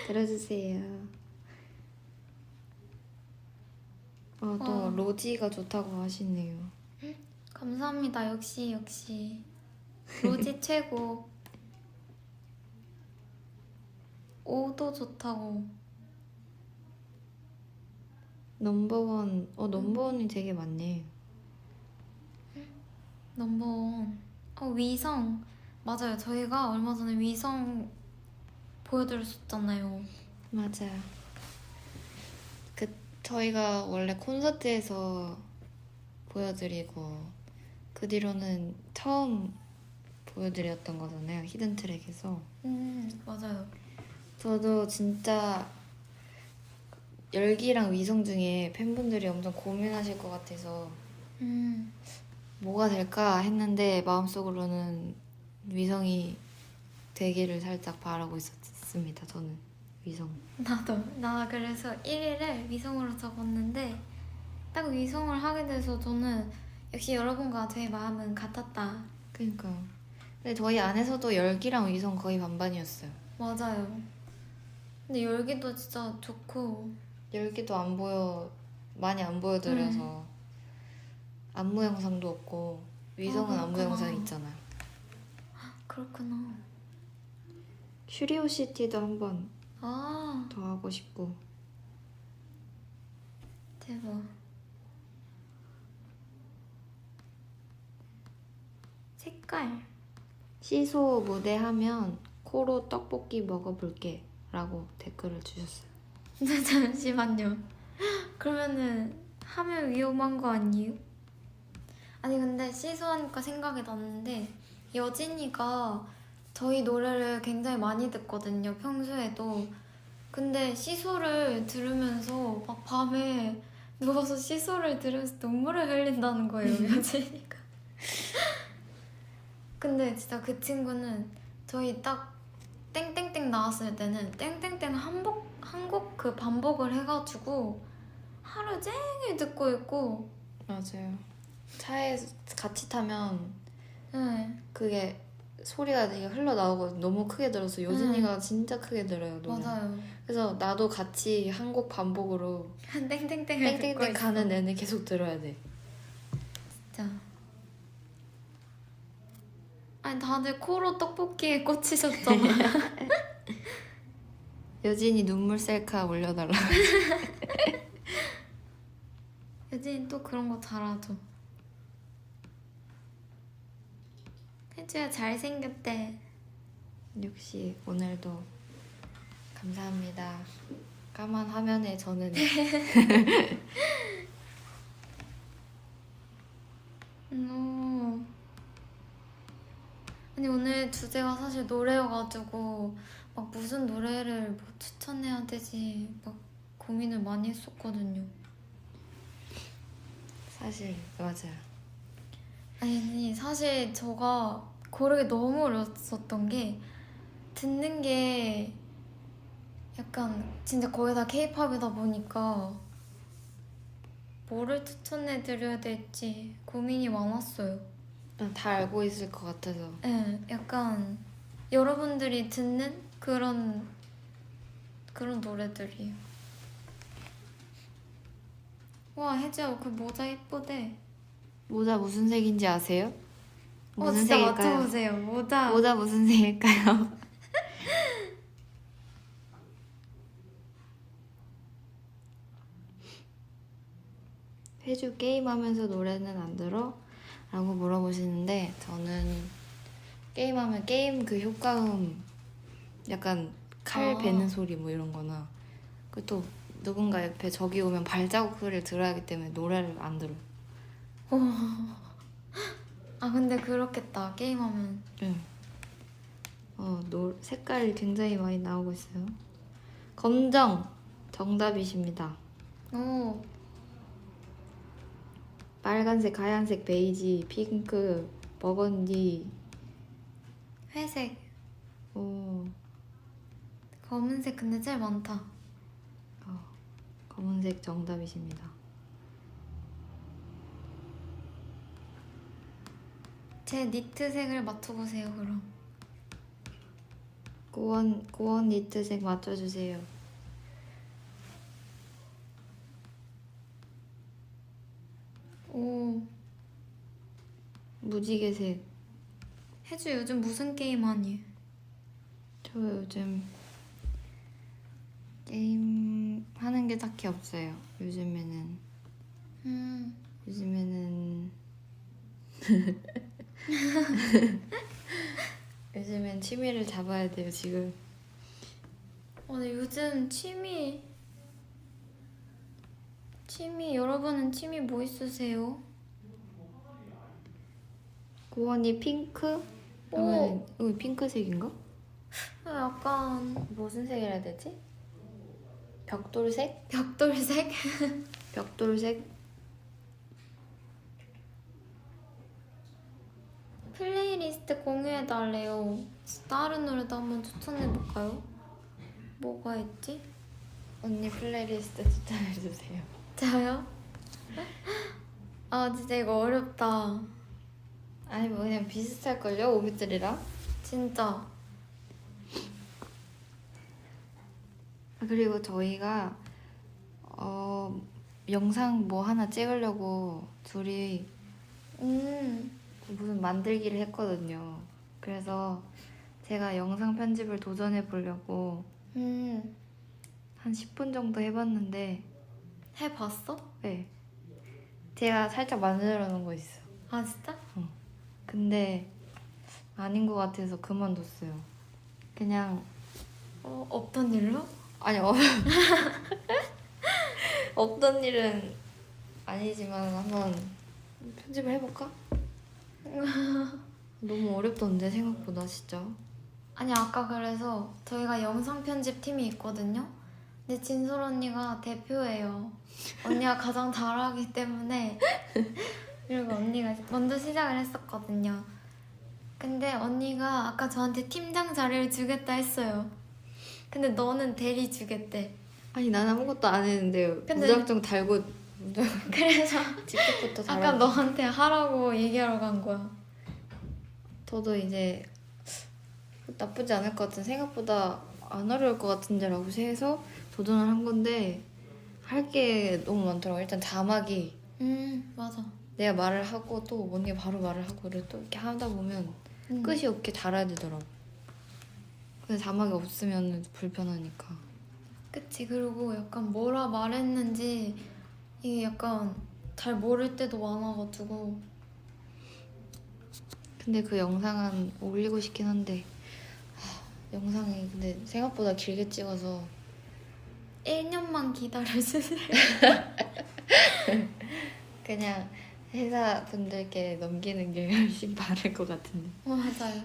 들어주세요. 또 로지가 좋다고 하시네요. 감사합니다. 역시 로지 최고. 오도 좋다고. 넘버원. 넘버원이 되게 많네. 넘버원. 위성. 맞아요. 저희가 얼마 전에 위성 보여드렸었잖아요. 맞아요. 저희가 원래 콘서트에서 보여드리고 그 뒤로는 처음 보여드렸던 거잖아요. 히든 트랙에서. 맞아요. 저도 진짜 열기랑 위성 중에 팬분들이 엄청 고민하실 것 같아서 뭐가 될까 했는데 마음속으로는 위성이 되기를 살짝 바라고 있었습니다. 저는 위성. 나 그래서 1위를 위성으로 적었는데 딱 위성을 하게 돼서 저는 역시 여러분과 제 마음은 같았다. 그러니까. 근데 저희 안에서도 열기랑 위성 거의 반반이었어요. 맞아요. 근데 열기도 진짜 좋고 열기도 많이 안 보여드려서 안무 영상도 없고 위성은 안무 영상이 있잖아요. 그렇구나. 큐리오시티도 한번 아, 더 하고 싶고. 대박. 색깔. 시소 무대 하면 코로 떡볶이 먹어볼게 라고 댓글을 주셨어요. 잠시만요. 그러면은 하면 위험한 거 아니에요? 아니 근데 시소하니까 생각이 났는데 여진이가 저희 노래를 굉장히 많이 듣거든요. 평소에도. 근데 시소를 들으면서 막 밤에 누워서 시소를 들으면서 눈물을 흘린다는 거예요. 여진이가. 근데 진짜 그 친구는 저희 딱 땡땡땡 나왔을 때는 땡땡땡 한 곡 그 반복을 해가지고 하루 종일 듣고 있고. 맞아요. 차에 같이 타면 네. 그게 소리가 되게 흘러나오고 너무 크게 들어서 요진이가 진짜 크게 들어요. 노래. 맞아요. 그래서 나도 같이 한 곡 반복으로 땡땡땡을 땡땡땡 듣고 가는 내내 계속 들어야 돼. 진짜. 아니 다들 코로 떡볶이에 꽂히셨잖아. 여진이 눈물 셀카 올려달라. 여진 또 그런 거 잘하죠. 혜주야 잘생겼대. 역시 오늘도 감사합니다. 까만 화면에 저는 아니 오늘 주제가 사실 노래여가지고 막 무슨 노래를 뭐 추천해야 되지 막 고민을 많이 했었거든요. 사실 맞아요. 아니 사실 제가 고르기 너무 어려웠었던 게 듣는 게 약간 진짜 거의 다 케이팝이다 보니까 뭐를 추천해드려야 될지 고민이 많았어요. 일단 다 알고 있을 것 같아서. 네, 약간 여러분들이 듣는 그런 노래들이에요. 와 혜지야 그 모자 예쁘대. 모자 무슨 색인지 아세요? 무슨 진짜 색일까요? 맞춰보세요. 모자. 모자 무슨 색일까요? 회주 게임하면서 노래는 안 들어? 라고 물어보시는데 저는 게임하면 게임 그 효과음 약간 칼 베는 소리 뭐 이런 거나 그리고 또 누군가 옆에 적이 오면 발자국 소리를 들어야 하기 때문에 노래를 안 들어요. 아 근데 그렇겠다 게임하면. 응. 색깔이 굉장히 많이 나오고 있어요. 검정 정답이십니다. 오 빨간색, 하얀색, 베이지, 핑크, 버건디. 회색 오, 검은색 근데 제일 많다. 검은색 정답이십니다. 제 니트색을 맞춰보세요 그럼. 고원 니트색 맞춰주세요. 오 무지개색. 혜주 요즘 무슨 게임 하니? 저 요즘 게임 하는 게 딱히 없어요. 요즘에는 요즘엔 취미를 잡아야 돼요 지금. 네, 요즘 취미 여러분은 취미 뭐 있으세요? 고원이 핑크? 오. 여기 핑크색인가? 약간 무슨 색이라 해야 되지? 벽돌색? 벽돌색? 벽돌색? 플레이리스트 공유해달래요. 다른 노래도 한번 추천해볼까요? 뭐가 있지? 언니 플레이리스트 추천해주세요. 저요? 아 진짜 이거 어렵다. 아니 뭐 그냥 비슷할걸요? 오비들이랑? 진짜. 그리고 저희가 영상 뭐 하나 찍으려고 둘이 무슨 만들기를 했거든요. 그래서 제가 영상 편집을 도전해 보려고 한 10분 정도 해봤는데 해봤어? 네. 제가 살짝 만들어 놓은 거 있어. 아 진짜? 근데 아닌 것 같아서 그만뒀어요. 그냥 없던 일로? 아니 없던 일은 아니지만 한번 편집을 해볼까? 너무 어렵던데 생각보다 진짜. 아니 아까 그래서 저희가 영상 편집 팀이 있거든요. 근데 진솔 언니가 대표예요. 언니가 가장 잘하기 때문에 그리고 언니가 먼저 시작을 했었거든요. 근데 언니가 아까 저한테 팀장 자리를 주겠다 했어요. 근데 너는 대리 주겠대. 아니 난 아무것도 안 했는데요. 근데- 무작정 달고 그래서 직접부터 아까 달아. 너한테 하라고 얘기하러 간 거야. 저도 이제 나쁘지 않을 것 같은 생각보다 안 어려울 것 같은데라고 해서 도전을 한 건데 할 게 너무 많더라고. 일단 자막이 맞아. 내가 말을 하고 또 언니가 바로 말을 하고 그래 또 이렇게 하다 보면 끝이 없게 달아야 되더라고. 근데 자막이 없으면 불편하니까. 그치. 그리고 약간 뭐라 말했는지 이게 약간 잘 모를 때도 많아가지고. 근데 그 영상은 올리고 싶긴 한데 영상이 근데 생각보다 길게 찍어서 1년만 기다려주세요. 그냥 회사 분들께 넘기는 게 훨씬 바를 것 같은데. 맞아요.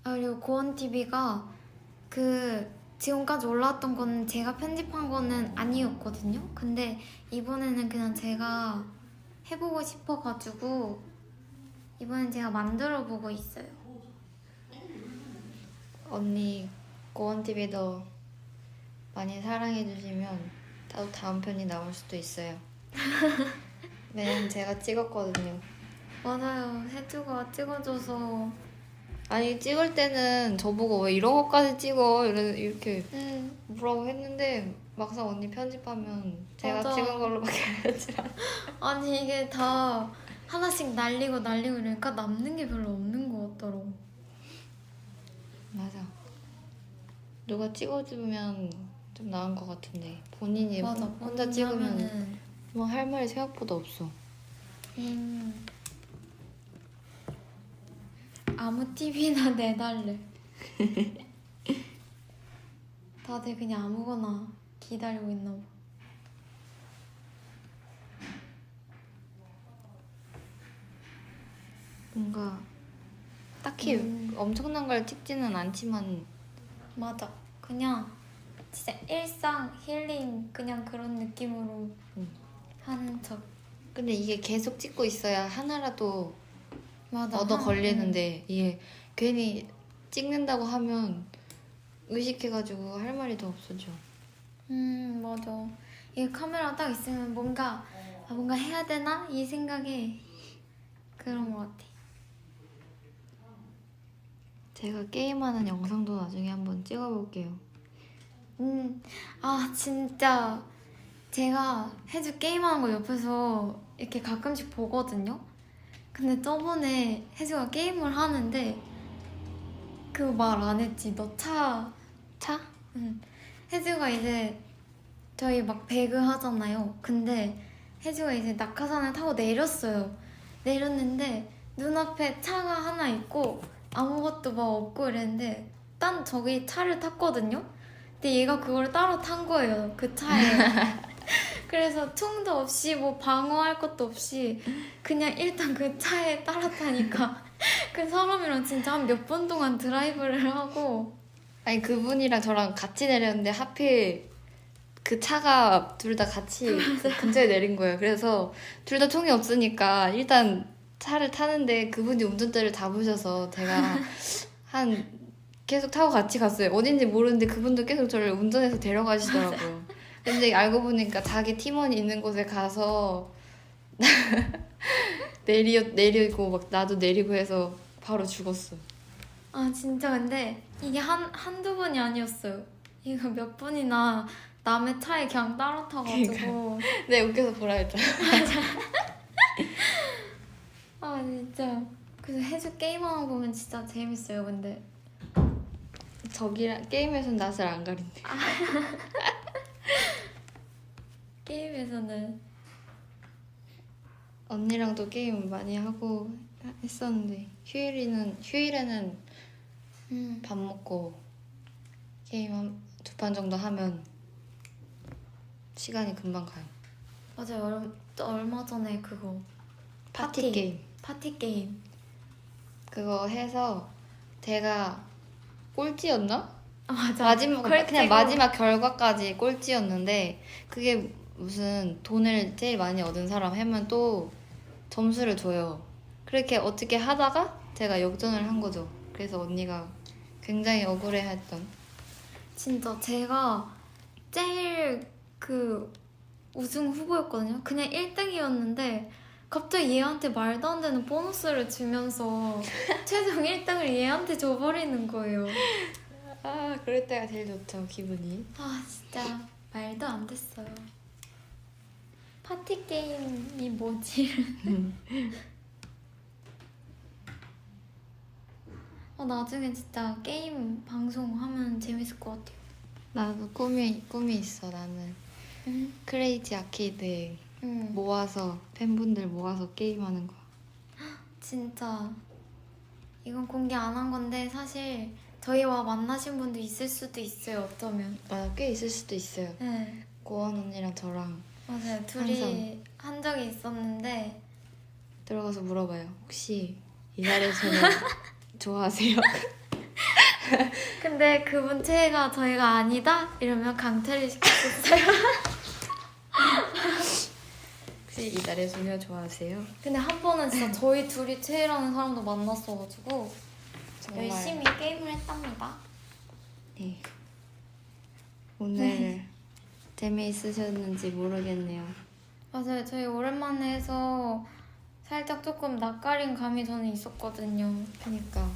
그리고 고원TV가 그 지금까지 올라왔던 거는 제가 편집한 거는 아니었거든요. 근데 이번에는 그냥 제가 해보고 싶어가지고 이번엔 제가 만들어 보고 있어요. 언니 고원TV도 많이 사랑해주시면 또 다음 편이 나올 수도 있어요. 왜냐면 제가 찍었거든요. 맞아요. 혜주가 찍어줘서 아니 찍을 때는 저보고 왜 이런 것까지 찍어 이렇게 응. 뭐라고 했는데 막상 언니 편집하면 제가 맞아. 찍은 걸로밖에 안 했지만 아니 이게 다 하나씩 날리고 이러니까 남는 게 별로 없는 것 같더라고. 맞아. 누가 찍어주면 좀 나은 것 같은데 본인이 맞아. 혼자 찍으면 하면은, 뭐 할 말이 생각보다 없어. 아무 TV나 내달래. 다들 그냥 아무거나 기다리고 있나 봐. 뭔가 딱히 엄청난 걸 찍지는 않지만 맞아. 그냥 진짜 일상 힐링 그냥 그런 느낌으로 하는 척. 근데 이게 계속 찍고 있어야 하나라도 맞아. 얻어 걸리는데 이게 괜히 찍는다고 하면 의식해가지고 할 말이 더 없어져. 맞아. 이게 카메라 딱 있으면 뭔가 뭔가 해야 되나 이 생각에 그런 것 같아. 제가 게임하는 영상도 나중에 한번 찍어볼게요. 진짜 제가 혜주 게임하는 거 옆에서 이렇게 가끔씩 보거든요. 근데 저번에 혜주가 게임을 하는데 그거 말 안 했지. 너 차. 응. 혜주가 이제 저희 막 배그 하잖아요. 근데 혜주가 이제 낙하산을 타고 내렸어요. 내렸는데 눈앞에 차가 하나 있고 아무것도 막 없고 이랬는데 딴 저기 차를 탔거든요. 근데 얘가 그걸 따라 탄 거예요. 그 차에. 그래서 총도 없이 뭐 방어할 것도 없이 그냥 일단 그 차에 따라 타니까 그 사람이랑 진짜 한 몇 분 동안 드라이브를 하고. 아니 그분이랑 저랑 같이 내렸는데 하필 그 차가 둘 다 같이 그 근처에 내린 거예요. 그래서 둘 다 총이 없으니까 일단 차를 타는데 그분이 운전대를 잡으셔서 제가 계속 타고 같이 갔어요. 어딘지 모르는데 그분도 계속 저를 운전해서 데려가시더라고요. 근데 알고 보니까 자기 팀원이 있는 곳에 가서 내리고 막 나도 내리고 해서 바로 죽었어. 진짜 근데 이게 한두 번이 아니었어요. 이거 몇 번이나 남의 차에 그냥 따라 타가지고. 네, 웃겨서 보라 했잖아. 진짜. 그래서 혜주 게임하는 거 보면 진짜 재밌어요. 근데 저기랑 게임에서는 낯을 안 가린대. 게임에서는 언니랑도 게임 많이 하고 했었는데 휴일에는 밥 먹고 게임 두 판 정도 하면 시간이 금방 가요. 맞아요. 얼마 전에 그거 파티 게임. 파티 게임. 그거 해서 제가 꼴찌였나? 맞아. 그냥 마지막 결과까지 꼴찌였는데 그게 무슨 돈을 제일 많이 얻은 사람 하면 또 점수를 줘요. 그렇게 어떻게 하다가 제가 역전을 한 거죠. 그래서 언니가 굉장히 억울해했던. 진짜 제가 제일 그 우승 후보였거든요. 그냥 1등이었는데 갑자기 얘한테 말도 안 되는 보너스를 주면서 최종 1등을 얘한테 줘버리는 거예요. 그럴 때가 제일 좋죠, 기분이. 진짜 말도 안 됐어요. 파티 게임이 뭐지? 나중에 진짜 게임 방송하면 재밌을 것 같아요. 나도 꿈이 있어. 나는 크레이지 아케이드에 모아서 팬분들 모아서 게임하는 거. 진짜 이건 공개 안 한 건데 사실 저희와 만나신 분도 있을 수도 있어요. 어쩌면. 꽤 있을 수도 있어요. 네, 고원 언니랑 저랑 맞아요. 둘이 한 적이 있었는데 들어가서 물어봐요. 혹시 이달의 소녀 좋아하세요? 근데 그분 최애가 저희가 아니다? 이러면 강퇴를 시켰었어요. 혹시 이달의 소녀 좋아하세요? 근데 한 번은 진짜 저희 둘이 최애라는 사람도 만났어가지고 정말. 열심히 게임을 했답니다. 네. 오늘 재미있으셨는지 모르겠네요. 맞아요. 저희 오랜만에 해서 살짝 조금 낯가린 감이 저는 있었거든요. 그니까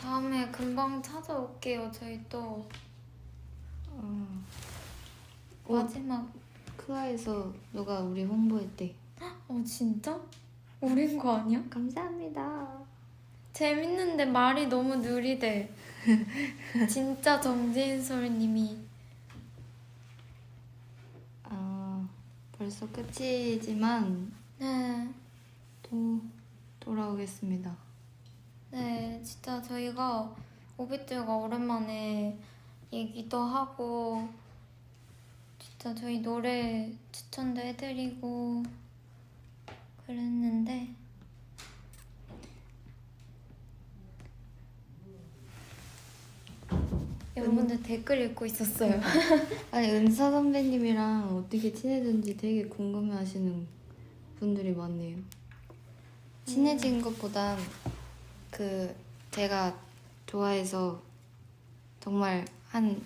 다음에 금방 찾아올게요. 저희 또 어, 마지막. 크아에서 누가 우리 홍보했대. 진짜? 우린 거 아니야? 감사합니다. 재밌는데 말이 너무 느리대. 진짜 정진솔님이. 벌써 끝이지만 네. 또 돌아오겠습니다. 네, 진짜 저희가 오빛들과 오랜만에 얘기도 하고 진짜 저희 노래 추천도 해드리고 그랬는데 여러분들 댓글 읽고 있었어요. 아니 은사 선배님이랑 어떻게 친해졌는지 되게 궁금해하시는 분들이 많네요. 친해진 것보단 그 제가 좋아해서 정말 한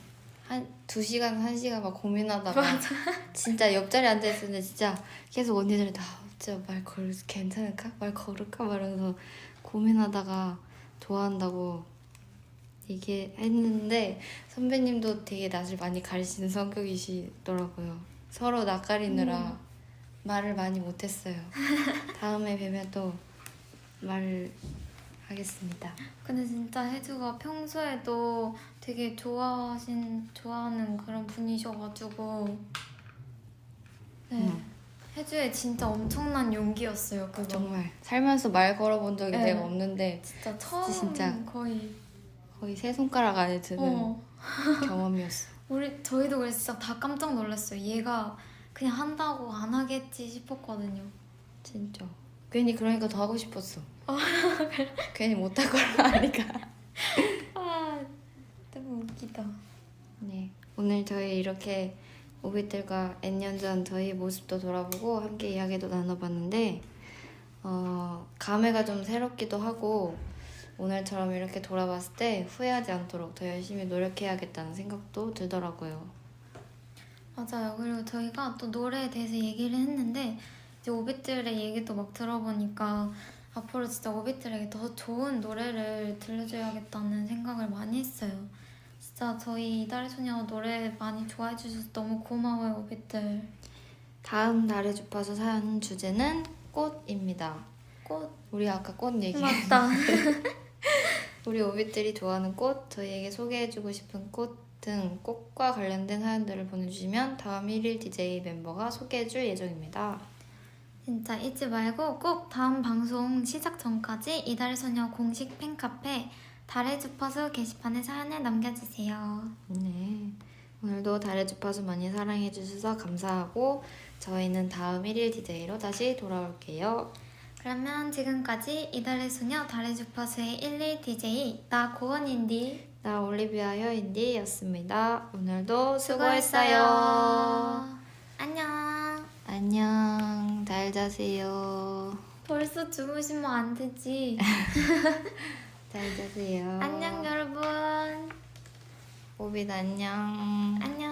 2시간, 1시간 막 고민하다가 진짜 옆자리에 앉아있었는데 진짜 계속 언니들이 나 진짜 말 걸 괜찮을까? 말 걸을까? 말하면서 고민하다가 좋아한다고 얘기했는데 선배님도 되게 낯을 많이 가리시는 성격이시더라고요. 서로 낯가리느라 말을 많이 못했어요. 다음에 뵈면 또 말을 하겠습니다. 근데 진짜 혜주가 평소에도 되게 좋아하는 그런 분이셔가지고 네. 혜주의 진짜 엄청난 용기였어요. 그거. 정말 살면서 말 걸어본 적이 네. 내가 없는데 진짜 처음 진짜. 거의 세 손가락 안에 드는 경험이었어. 저희도 그래서 진짜 다 깜짝 놀랐어요. 얘가 그냥 한다고 안 하겠지 싶었거든요. 진짜. 괜히 그러니까 더 하고 싶었어. 괜히 못할 거라 하니까. 너무 웃기다. 네. 오늘 저희 이렇게 오빛들과 N년 전 저희 모습도 돌아보고 함께 이야기도 나눠봤는데 감회가 좀 새롭기도 하고 오늘처럼 이렇게 돌아봤을 때 후회하지 않도록 더 열심히 노력해야겠다는 생각도 들더라고요. 맞아요. 그리고 저희가 또 노래에 대해서 얘기를 했는데 이제 오빛들의 얘기도 막 들어보니까 앞으로 진짜 오빛들에게 더 좋은 노래를 들려줘야겠다는 생각을 많이 했어요. 진짜 저희 이달의 소녀 노래 많이 좋아해 주셔서 너무 고마워요, 오빛들. 다음 달의 주파수 사연 주제는 꽃입니다. 꽃. 우리 아까 꽃 얘기. 맞다. 우리 오빛들이 좋아하는 꽃, 저희에게 소개해주고 싶은 꽃 등 꽃과 관련된 사연들을 보내주시면 다음 1일 DJ 멤버가 소개해줄 예정입니다. 진짜 잊지 말고 꼭 다음 방송 시작 전까지 이달의 소녀 공식 팬카페 달의 주파수 게시판에 사연을 남겨주세요. 네, 오늘도 달의 주파수 많이 사랑해주셔서 감사하고 저희는 다음 1일 DJ로 다시 돌아올게요. 그러면 지금까지 이달의 소녀 달의 주파수의 1일 DJ 나 고원인디 나 올리비아 혀인디였습니다. 오늘도 수고했어요. 안녕. 안녕, 잘 자세요. 벌써 주무시면 안 되지. 잘 자세요. 안녕 여러분. 오빛 안녕. 안녕.